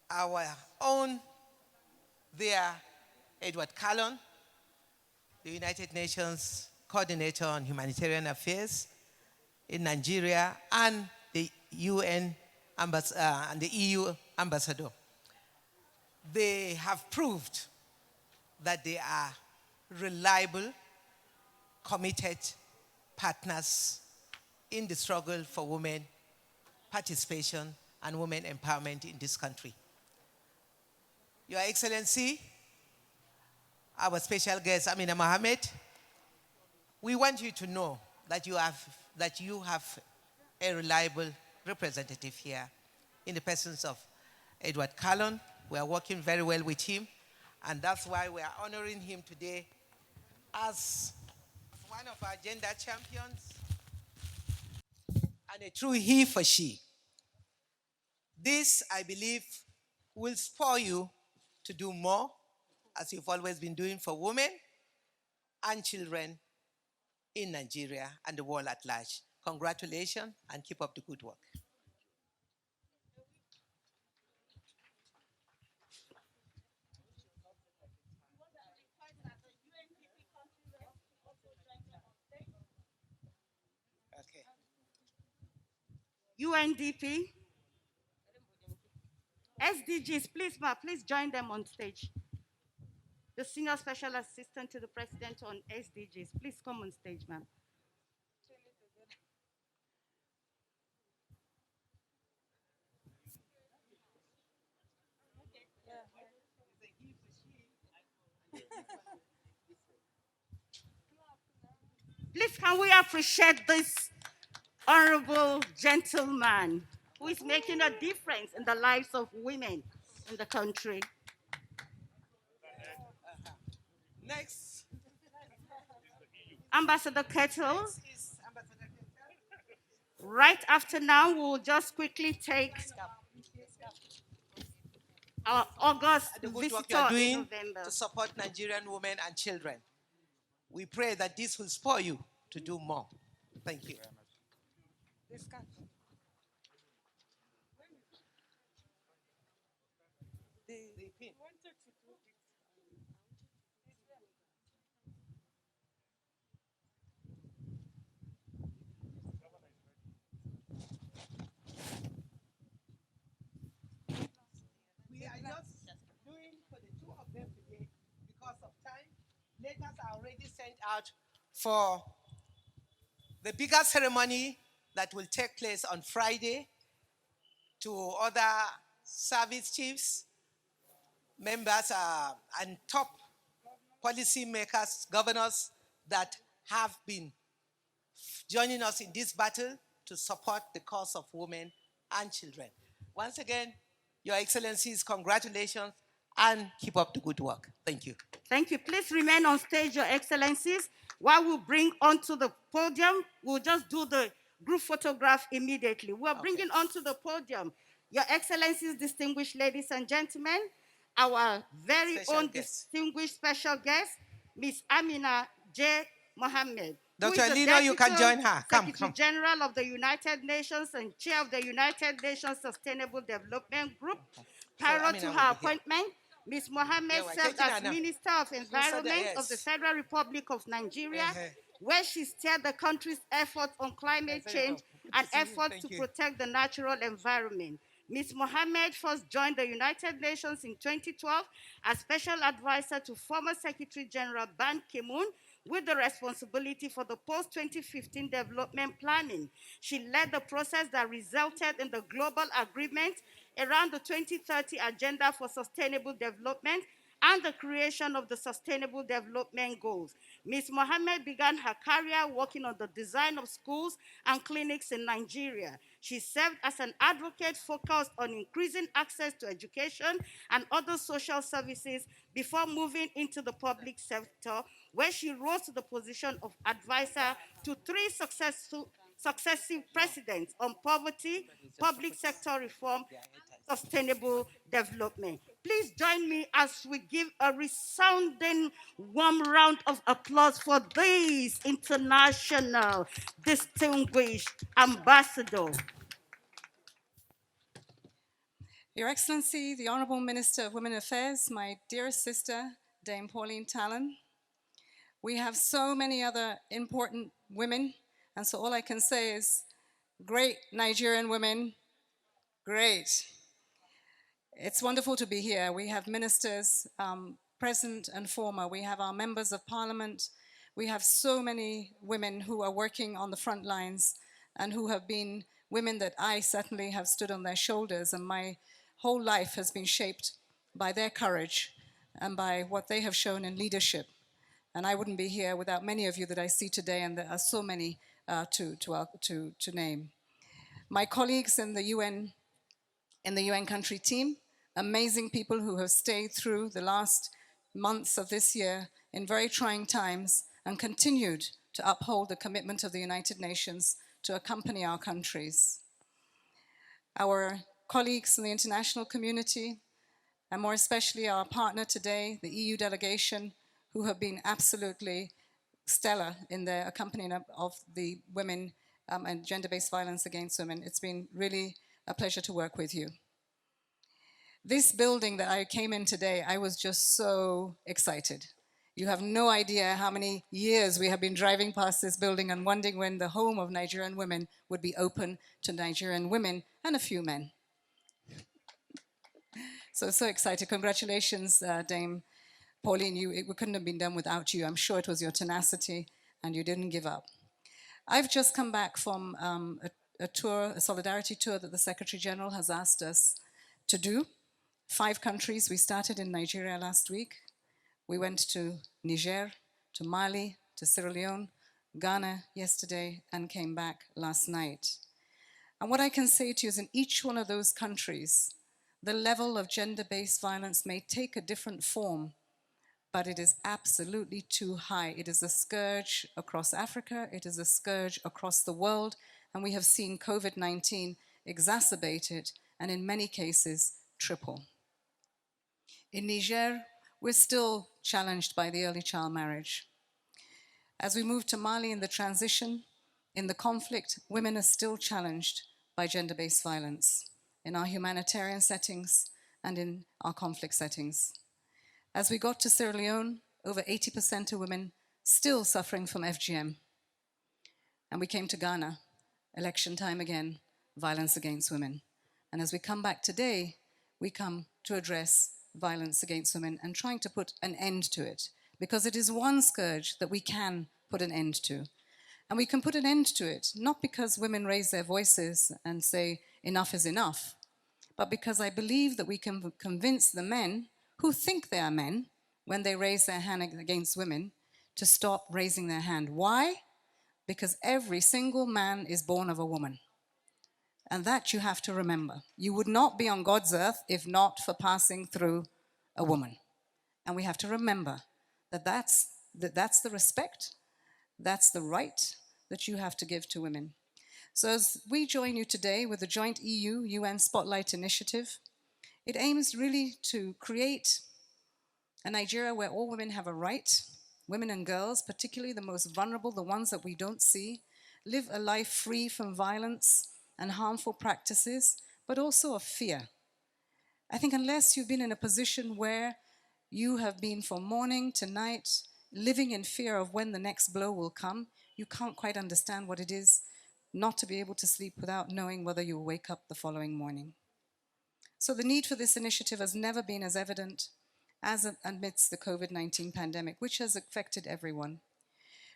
our own there, Edward Callon, the United Nations Coordinator on Humanitarian Affairs in Nigeria, and the UN and the EU ambassador. They have proved that they are reliable, committed partners in the struggle for women participation and women empowerment in this country. Your Excellency, our special guest, Amina Mohammed, we want you to know that you have a reliable representative here in the presence of Edward Callon. We are working very well with him, and that's why we are honoring him today as one of our gender champions and a true he for she. This, I believe, will spur you to do more, as you've always been doing for women and children in Nigeria and the world at large. Congratulations and keep up the good work. UNDP, SDGs, please join them on stage. The Senior Special Assistant to the President on SDGs, please come on stage, ma'am. Please, can we appreciate this honorable gentleman who is making a difference in the lives of women in the country? Next. Ambassador Kettle. Right after now, we'll just quickly take our August the good visitor work you are in doing November. to support Nigerian women and children. We pray that this will spur you to do more. Thank you. We are just doing for the two of them today because of time. Letters are already sent out for the bigger ceremony that will take place on Friday to other service chiefs, members, and top policy makers, governors that have been joining us in this battle to support the cause of women and children. Once again, Your Excellencies, congratulations and keep up the good work. Thank you. Thank you. Please remain on stage, Your Excellencies. While we bring onto the podium, we'll just do the group photograph immediately. We're bringing onto the podium, Your Excellencies, distinguished ladies and gentlemen, our very own distinguished special guest, Ms. Amina J. Mohammed. Dr. Alino, you can join her. Come. Secretary General of the United Nations and Chair of the United Nations Sustainable Development Group. Prior to her appointment, Ms. Mohammed served as Minister of Environment of the Federal Republic of Nigeria, where she steered the country's efforts on climate change and efforts to protect the natural environment. Ms. Mohammed first joined the United Nations in 2012 as Special Advisor to former Secretary General Ban Ki-moon, with the responsibility for the post-2015 development planning. She led the process that resulted in the global agreement around the 2030 Agenda for Sustainable Development and the creation of the Sustainable Development Goals. Ms. Mohammed began her career working on the design of schools and clinics in Nigeria. She served as an advocate focused on increasing access to education and other social services before moving into the public sector, where she rose to the position of advisor to 3 successive presidents on poverty, public sector reform, sustainable development. Please join me as we give a resounding warm round of applause for this international distinguished ambassador. Your Excellency, the Honourable Minister of Women Affairs, my dearest sister, Dame Pauline Talon. We have so many other important women, and so all I can say is, great Nigerian women, great. It's wonderful to be here. We have ministers, present and former. We have our members of parliament. We have so many women who are working on the front lines and who have been women that I certainly have stood on their shoulders, and my whole life has been shaped by their courage and by what they have shown in leadership. And I wouldn't be here without many of you that I see today, and there are so many to name. My colleagues in the UN country team, amazing people who have stayed through the last months of this year in very trying times and continued to uphold the commitment of the United Nations to accompany our countries. Our colleagues in the international community, and more especially our partner today, the EU delegation, who have been absolutely stellar in their accompaniment of the women and gender-based violence against women. It's been really a pleasure to work with you. This building that I came in today, I was just so excited. You have no idea how many years we have been driving past this building and wondering when the home of Nigerian women would be open to Nigerian women and a few men. So excited. Congratulations, Dame Pauline. It couldn't have been done without you. I'm sure it was your tenacity and you didn't give up. I've just come back from a tour, a solidarity tour that the Secretary General has asked us to do. 5 countries. We started in Nigeria last week. We went to Niger, to Mali, to Sierra Leone, Ghana yesterday, and came back last night. And what I can say to you is in each one of those countries, the level of gender-based violence may take a different form, but it is absolutely too high. It is a scourge across Africa, it is a scourge across the world, and we have seen COVID-19 exacerbate it, and in many cases, triple. In Niger, we're still challenged by the early child marriage. As we move to Mali in the transition, in the conflict, women are still challenged by gender-based violence in our humanitarian settings and in our conflict settings. As we got to Sierra Leone, over 80% of women still suffering from FGM. And we came to Ghana, election time again, violence against women. And as we come back today, we come to address violence against women and trying to put an end to it, because it is one scourge that we can put an end to. And we can put an end to it, not because women raise their voices and say enough is enough, but because I believe that we can convince the men who think they are men when they raise their hand against women to stop raising their hand. Why? Because every single man is born of a woman. And that you have to remember. You would not be on God's earth if not for passing through a woman. And we have to remember that that's the respect, that's the right that you have to give to women. So as we join you today with the joint EU-UN Spotlight Initiative, it aims really to create a Nigeria where all women have a right, women and girls, particularly the most vulnerable, the ones that we don't see, live a life free from violence and harmful practices, but also of fear. I think unless you've been in a position where you have been from morning to night living in fear of when the next blow will come, you can't quite understand what it is not to be able to sleep without knowing whether you'll wake up the following morning. So the need for this initiative has never been as evident as amidst the COVID-19 pandemic, which has affected everyone.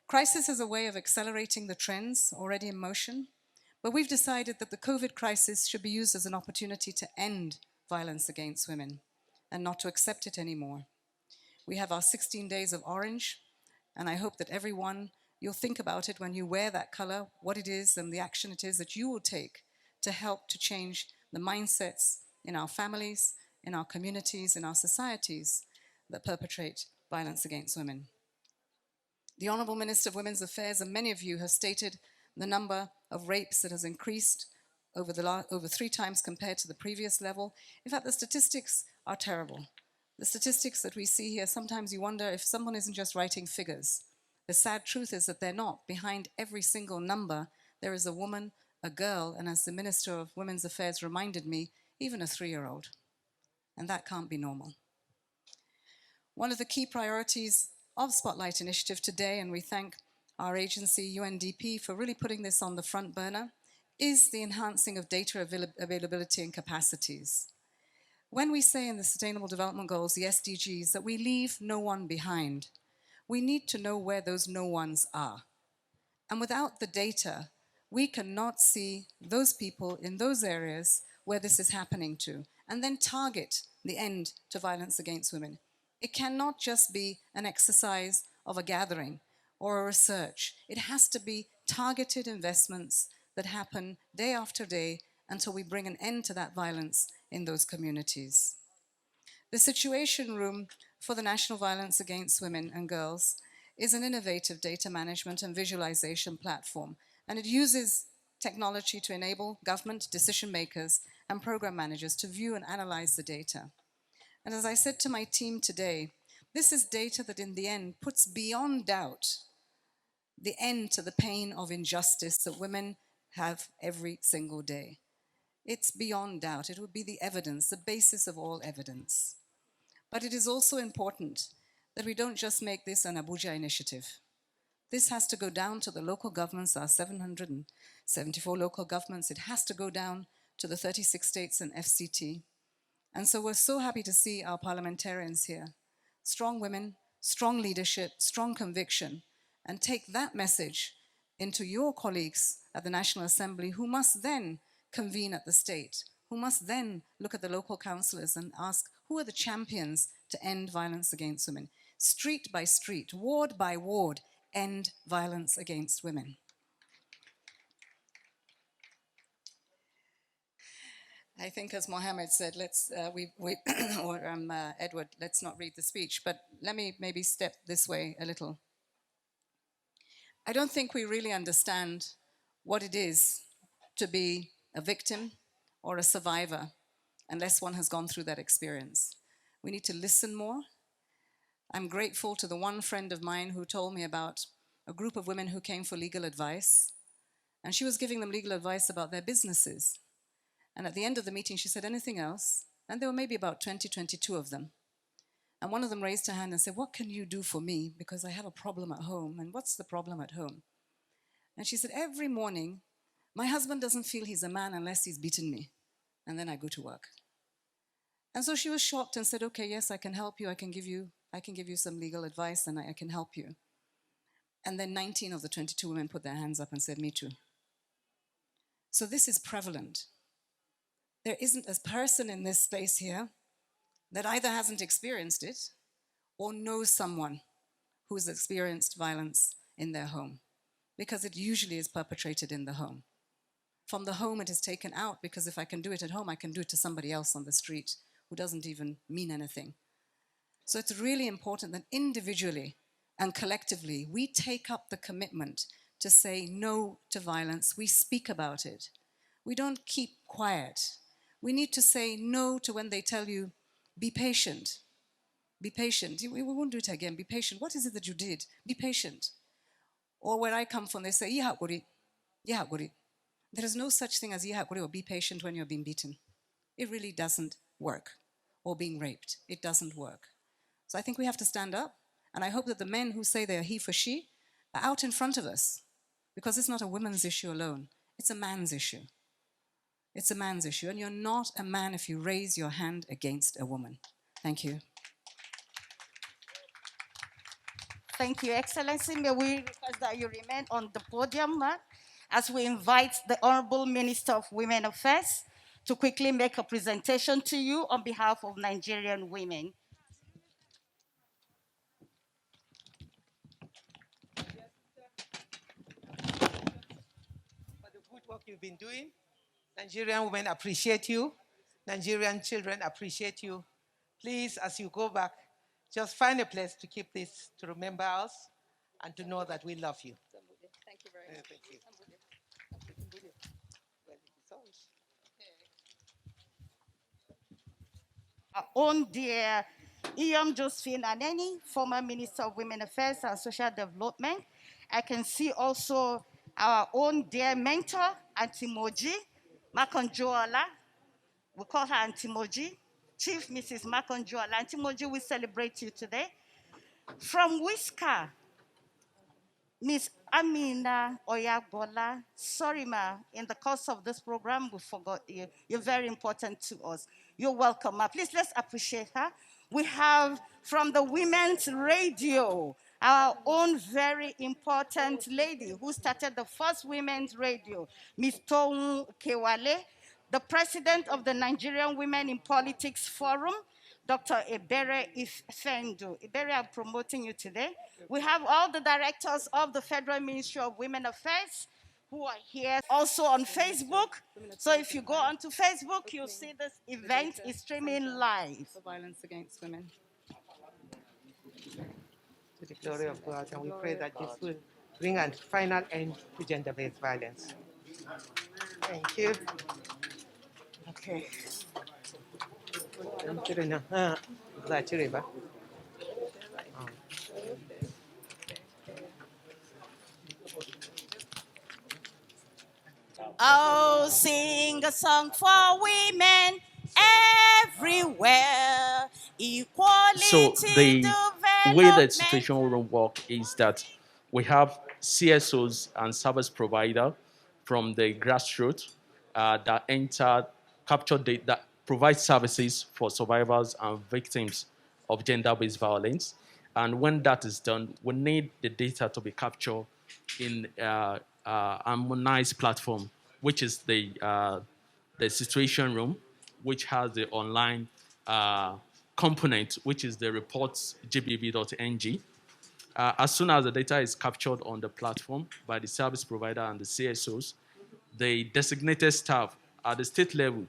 Crisis is a way of accelerating the trends already in motion, but we've decided that the COVID crisis should be used as an opportunity to end violence against women and not to accept it anymore. We have our 16 days of orange, and I hope that everyone, you'll think about it when you wear that color, what it is and the action it is that you will take to help to change the mindsets in our families, in our communities, in our societies that perpetrate violence against women. The Honourable Minister of Women's Affairs and many of you have stated the number of rapes that has increased over 3 times compared to the previous level. In fact, the statistics are terrible. The statistics that we see here, sometimes you wonder if someone isn't just writing figures. The sad truth is that they're not. Behind every single number, there is a woman, a girl, and as the Minister of Women's Affairs reminded me, even a 3-year-old. And that can't be normal. One of the key priorities of Spotlight Initiative today, and we thank our agency, UNDP, for really putting this on the front burner, is the enhancing of data availability and capacities. When we say in the Sustainable Development Goals, the SDGs, that we leave no one behind, we need to know where those no ones are. And without the data, we cannot see those people in those areas where this is happening to, and then target the end to violence against women. It cannot just be an exercise of a gathering or a research. It has to be targeted investments that happen day after day until we bring an end to that violence in those communities. The Situation Room for the National Violence Against Women and Girls is an innovative data management and visualization platform, and it uses technology to enable government decision makers and program managers to view and analyze the data. And as I said to my team today, this is data that in the end puts beyond doubt the end to the pain of injustice that women have every single day. It's beyond doubt. It would be the evidence, the basis of all evidence. But it is also important that we don't just make this an Abuja initiative. This has to go down to the local governments, our 774 local governments. It has to go down to the 36 states and FCT. And so we're so happy to see our parliamentarians here. Strong women, strong leadership, strong conviction, and take that message into your colleagues at the National Assembly, who must then convene at the state, who must then look at the local councillors and ask, who are the champions to end violence against women? Street by street, ward by ward, end violence against women. I think, as Mohammed said, Edward, let's not read the speech, but let me maybe step this way a little. I don't think we really understand what it is to be a victim or a survivor unless one has gone through that experience. We need to listen more. I'm grateful to the one friend of mine who told me about a group of women who came for legal advice, and she was giving them legal advice about their businesses. And at the end of the meeting, she said, anything else? And there were maybe about 22 of them. And one of them raised her hand and said, what can you do for me? Because I have a problem at home. And what's the problem at home? And she said, every morning, my husband doesn't feel he's a man unless he's beaten me. And then I go to work. And so she was shocked and said, okay, yes, I can help you. I can give you some legal advice and I can help you. And then 19 of the 22 women put their hands up and said, me too. So this is prevalent. There isn't a person in this space here that either hasn't experienced it or knows someone who's experienced violence in their home, because it usually is perpetrated in the home. From the home, it is taken out, because if I can do it at home, I can do it to somebody else on the street who doesn't even mean anything. So it's really important that individually and collectively, we take up the commitment to say no to violence. We speak about it. We don't keep quiet. We need to say no to when they tell you, be patient. Be patient. We won't do it again. Be patient. What is it that you did? Be patient. Or where I come from, they say, Ihakuri. Ihakuri. There is no such thing as Ihakuri or be patient when you're being beaten. It really doesn't work. Or being raped. It doesn't work. So I think we have to stand up. And I hope that the men who say they're he for she are out in front of us. Because it's not a women's issue alone. It's a man's issue. It's a man's issue, and you're not a man if you raise your hand against a woman. Thank you. Thank you, Excellency. May we request that you remain on the podium, ma'am, as we invite the Honorable Minister of Women Affairs to quickly make a presentation to you on behalf of Nigerian women. For the good work you've been doing. Nigerian women appreciate you. Nigerian children appreciate you. Please, as you go back, just find a place to keep this, to remember us, and to know that we love you. Thank you very much. Thank you. our own dear Iyom Josephine Aneni, former Minister of Women Affairs and Social Development. I can see also our own dear mentor, Auntie Moji Makonjoala. We call her Auntie Moji. Chief Mrs. Makonjoala. Auntie Moji, we celebrate you today. From Whisker, Miss Amina Oyagbola. Sorry, ma, in the course of this program, we forgot you. You're very important to us. You're welcome, ma. Please, let's appreciate her. We have from the Women's Radio, our own very important lady who started the first women's radio, Miss Toun Kewale, the president of the Nigerian Women in Politics Forum, Dr. Ebere Ifendu. Ebere, I'm promoting you today. We have all the directors of the Federal Ministry of Women Affairs who are here also on Facebook. So if you go onto Facebook, you'll see this event is streaming live. For violence against women. To the glory of God, and we pray that this will bring a final end to gender-based violence. Thank you. Okay. Oh, sing a song for women everywhere. Equality, So the way the development. situation will work is that we have CSOs and service provider from the grassroots that enter, capture data, that provide services for survivors and victims of gender-based violence. And when that is done, we need the data to be captured in harmonized platform, which is the situation room, which has the online component, which is the reports gbv.ng. As soon as the data is captured on the platform by the service provider and the CSOs, the designated staff at the state level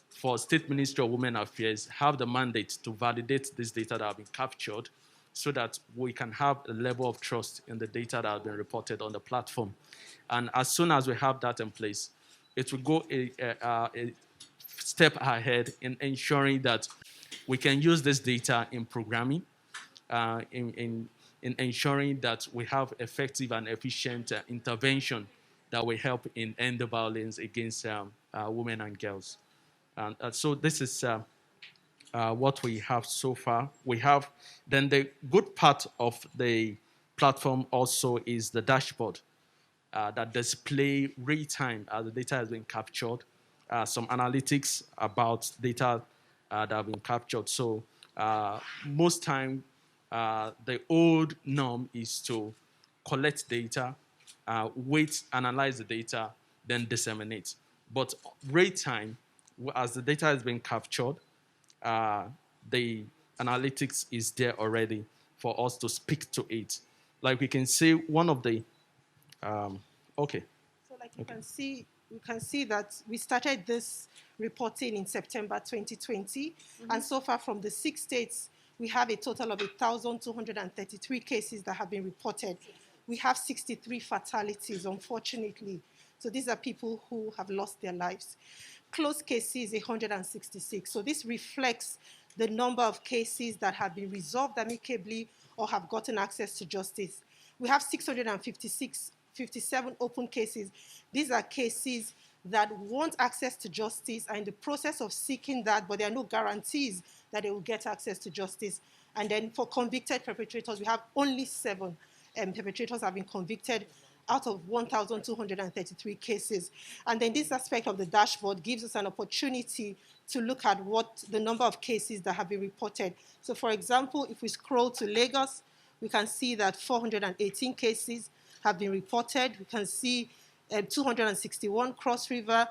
for State Ministry of Women Affairs have the mandate to validate this data that have been captured so that we can have a level of trust in the data that has been reported on the platform. And as soon as we have that in place, it will go a step ahead in ensuring that we can use this data in programming, in ensuring that we have effective and efficient intervention that will help in end the violence against women and girls. And so this is what we have so far. We have, then the good part of the platform also is the dashboard that display real time as the data has been captured, some analytics about data that have been captured. So most time, the old norm is to collect data, wait, analyze the data, then disseminate. But real time, as the data has been captured, the analytics is there already for us to speak to it. Like we can see one of the, okay. So like you can see, we can see that we started this reporting in September 2020, and so far from the 6 states, we have a total of 1,233 cases that have been reported. We have 63 fatalities, unfortunately. So these are people who have lost their lives. Closed cases, 166. So this reflects the number of cases that have been resolved amicably or have gotten access to justice. We have 657 open cases. These are cases that want access to justice, are in the process of seeking that, but there are no guarantees that they will get access to justice. And then for convicted perpetrators, we have only 7 perpetrators have been convicted out of 1,233 cases. And then this aspect of the dashboard gives us an opportunity to look at what the number of cases that have been reported. So for example, if we scroll to Lagos, we can see that 418 cases have been reported. We can see 261 Cross River,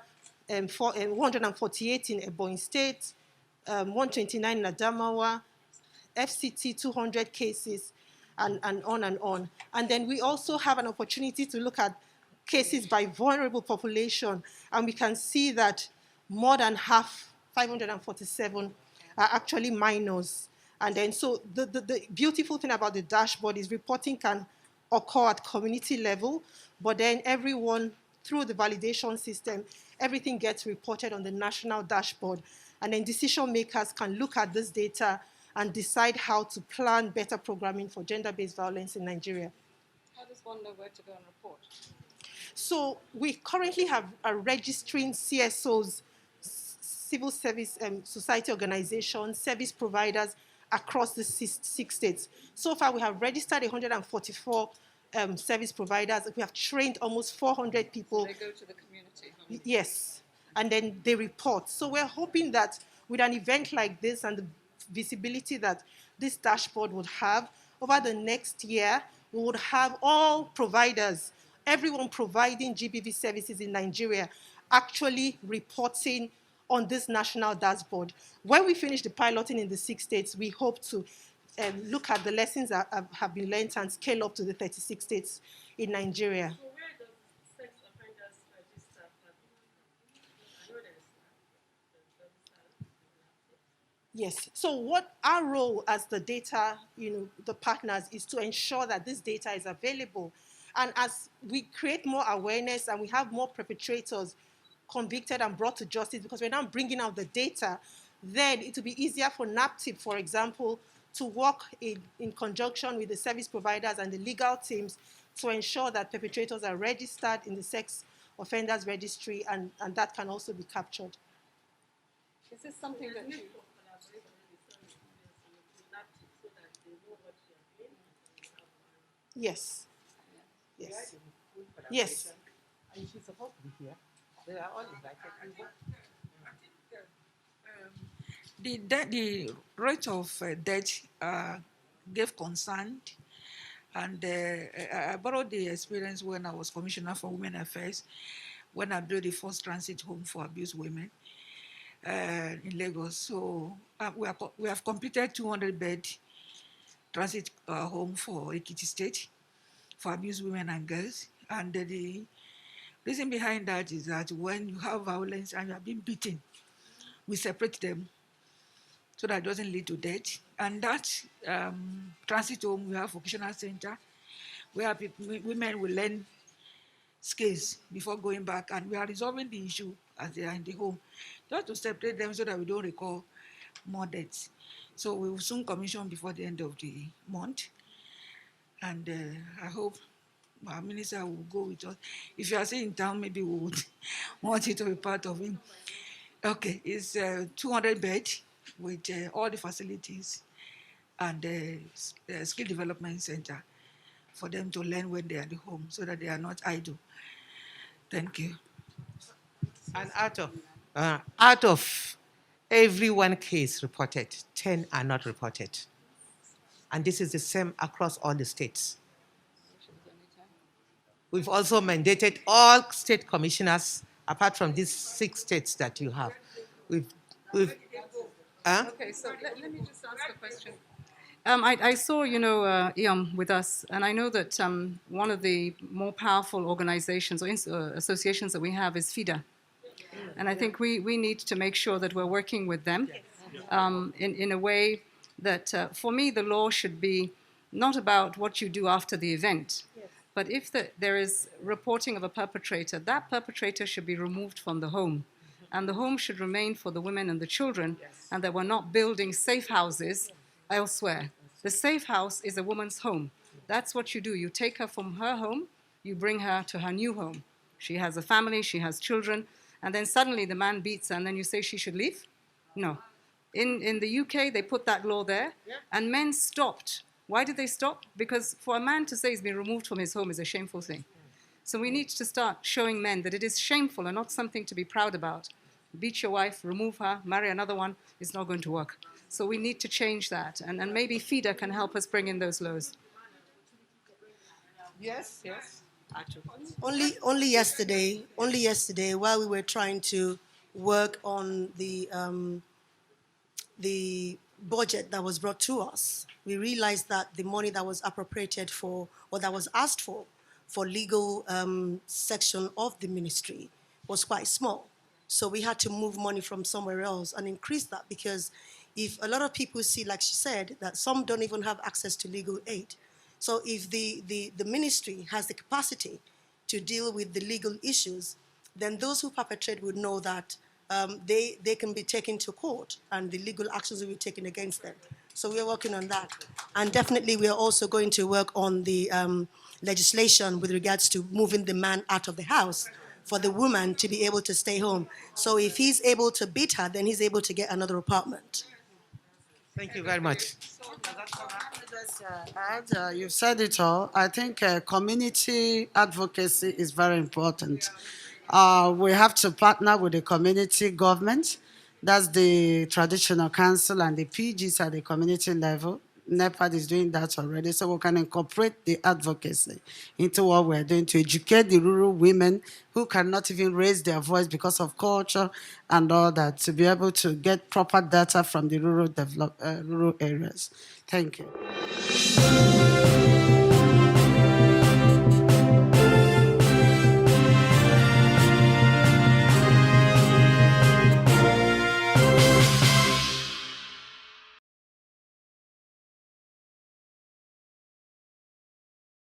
148 in Ebonyi State, 129 in Adamawa, FCT 200 cases, and on and on. And then we also have an opportunity to look at cases by vulnerable population, and we can see that more than half, 547, are actually minors. And then so the beautiful thing about the dashboard is reporting can occur at community level, but then everyone through the validation system, everything gets reported on the national dashboard. And then decision makers can look at this data and decide how to plan better programming for gender-based violence in Nigeria. How does one know where to go and report? So we currently have a registering CSOs, civil service society organizations, service providers across the six states. So far, we have registered 144 service providers. We have trained almost 400 people. They go to the community. Yes, and then they report. So we're hoping that with an event like this and the visibility that this dashboard would have, over the next year, we would have all providers, everyone providing GBV services in Nigeria, actually reporting on this national dashboard. When we finish the piloting in the 6 states, we hope to look at the lessons that have been learned and scale up to the 36 states in Nigeria. So where does sex offenders register? Yes. So what our role as the data, the partners, is to ensure that this data is available. And as we create more awareness and we have more perpetrators convicted and brought to justice, because we're now bringing out the data, then it will be easier for NAPTIP, for example, to work in conjunction with the service providers and the legal teams to ensure that perpetrators are registered in the sex offenders registry, and that can also be captured. Is this something that you... Yes. Yes. Yes. And she's supposed to be here. They are all invited. The rate of death gave concern, and I borrowed the experience when I was Commissioner for Women Affairs, when I built the first transit home for abused women in Lagos. So we have completed 200-bed transit home for Ekiti State for abused women and girls. And the reason behind that is that when you have violence and you are being beaten, we separate them so that it doesn't lead to death. And that transit home, we have vocational center where women will learn skills before going back, and we are resolving the issue as they are in the home, just to separate them so that we don't recall more deaths. So we will soon commission before the end of the month, and I hope our minister will go with us. If you are still in town, maybe we would want you to be part of him. Okay, it's 200 beds with all the facilities and the skill development center for them to learn when they are at home so that they are not idle. Thank you. And out of every one case reported, 10 are not reported. And this is the same across all the states. We've also mandated all state commissioners, apart from these 6 states that you have. Okay, so let me just ask a question. I saw, IOM with us, and I know that one of the more powerful organizations or associations that we have is FIDA. And I think we need to make sure that we're working with them in a way that, for me, the law should be not about what you do after the event, but if there is reporting of a perpetrator, that perpetrator should be removed from the home. And the home should remain for the women and the children, and that we're not building safe houses elsewhere. The safe house is a woman's home. That's what you do. You take her from her home, you bring her to her new home. She has a family, she has children, and then suddenly the man beats her, and then you say she should leave? No. In the UK, they put that law there, and men stopped. Why did they stop? Because for a man to say he's been removed from his home is a shameful thing. So we need to start showing men that it is shameful and not something to be proud about. Beat your wife, remove her, marry another one, it's not going to work. So we need to change that, and maybe FIDA can help us bring in those laws. Yes. Only yesterday, while we were trying to work on the budget that was brought to us, we realized that the money that was appropriated for, or that was asked for legal section of the ministry was quite small. So we had to move money from somewhere else and increase that, because if a lot of people see, like she said, that some don't even have access to legal aid. So if the ministry has the capacity to deal with the legal issues, then those who perpetrate would know that they can be taken to court and the legal actions will be taken against them. So we're working on that. And definitely we are also going to work on the legislation with regards to moving the man out of the house for the woman to be able to stay home. So if he's able to beat her, then he's able to get another apartment. Thank you very much. You've said it all. I think community advocacy is very important. We have to partner with the community government. That's the traditional council, and the PGs at the community level. NEPAD is doing that already, so we can incorporate the advocacy into what we're doing to educate the rural women who cannot even raise their voice because of culture and all that, to be able to get proper data from the rural areas. Thank you.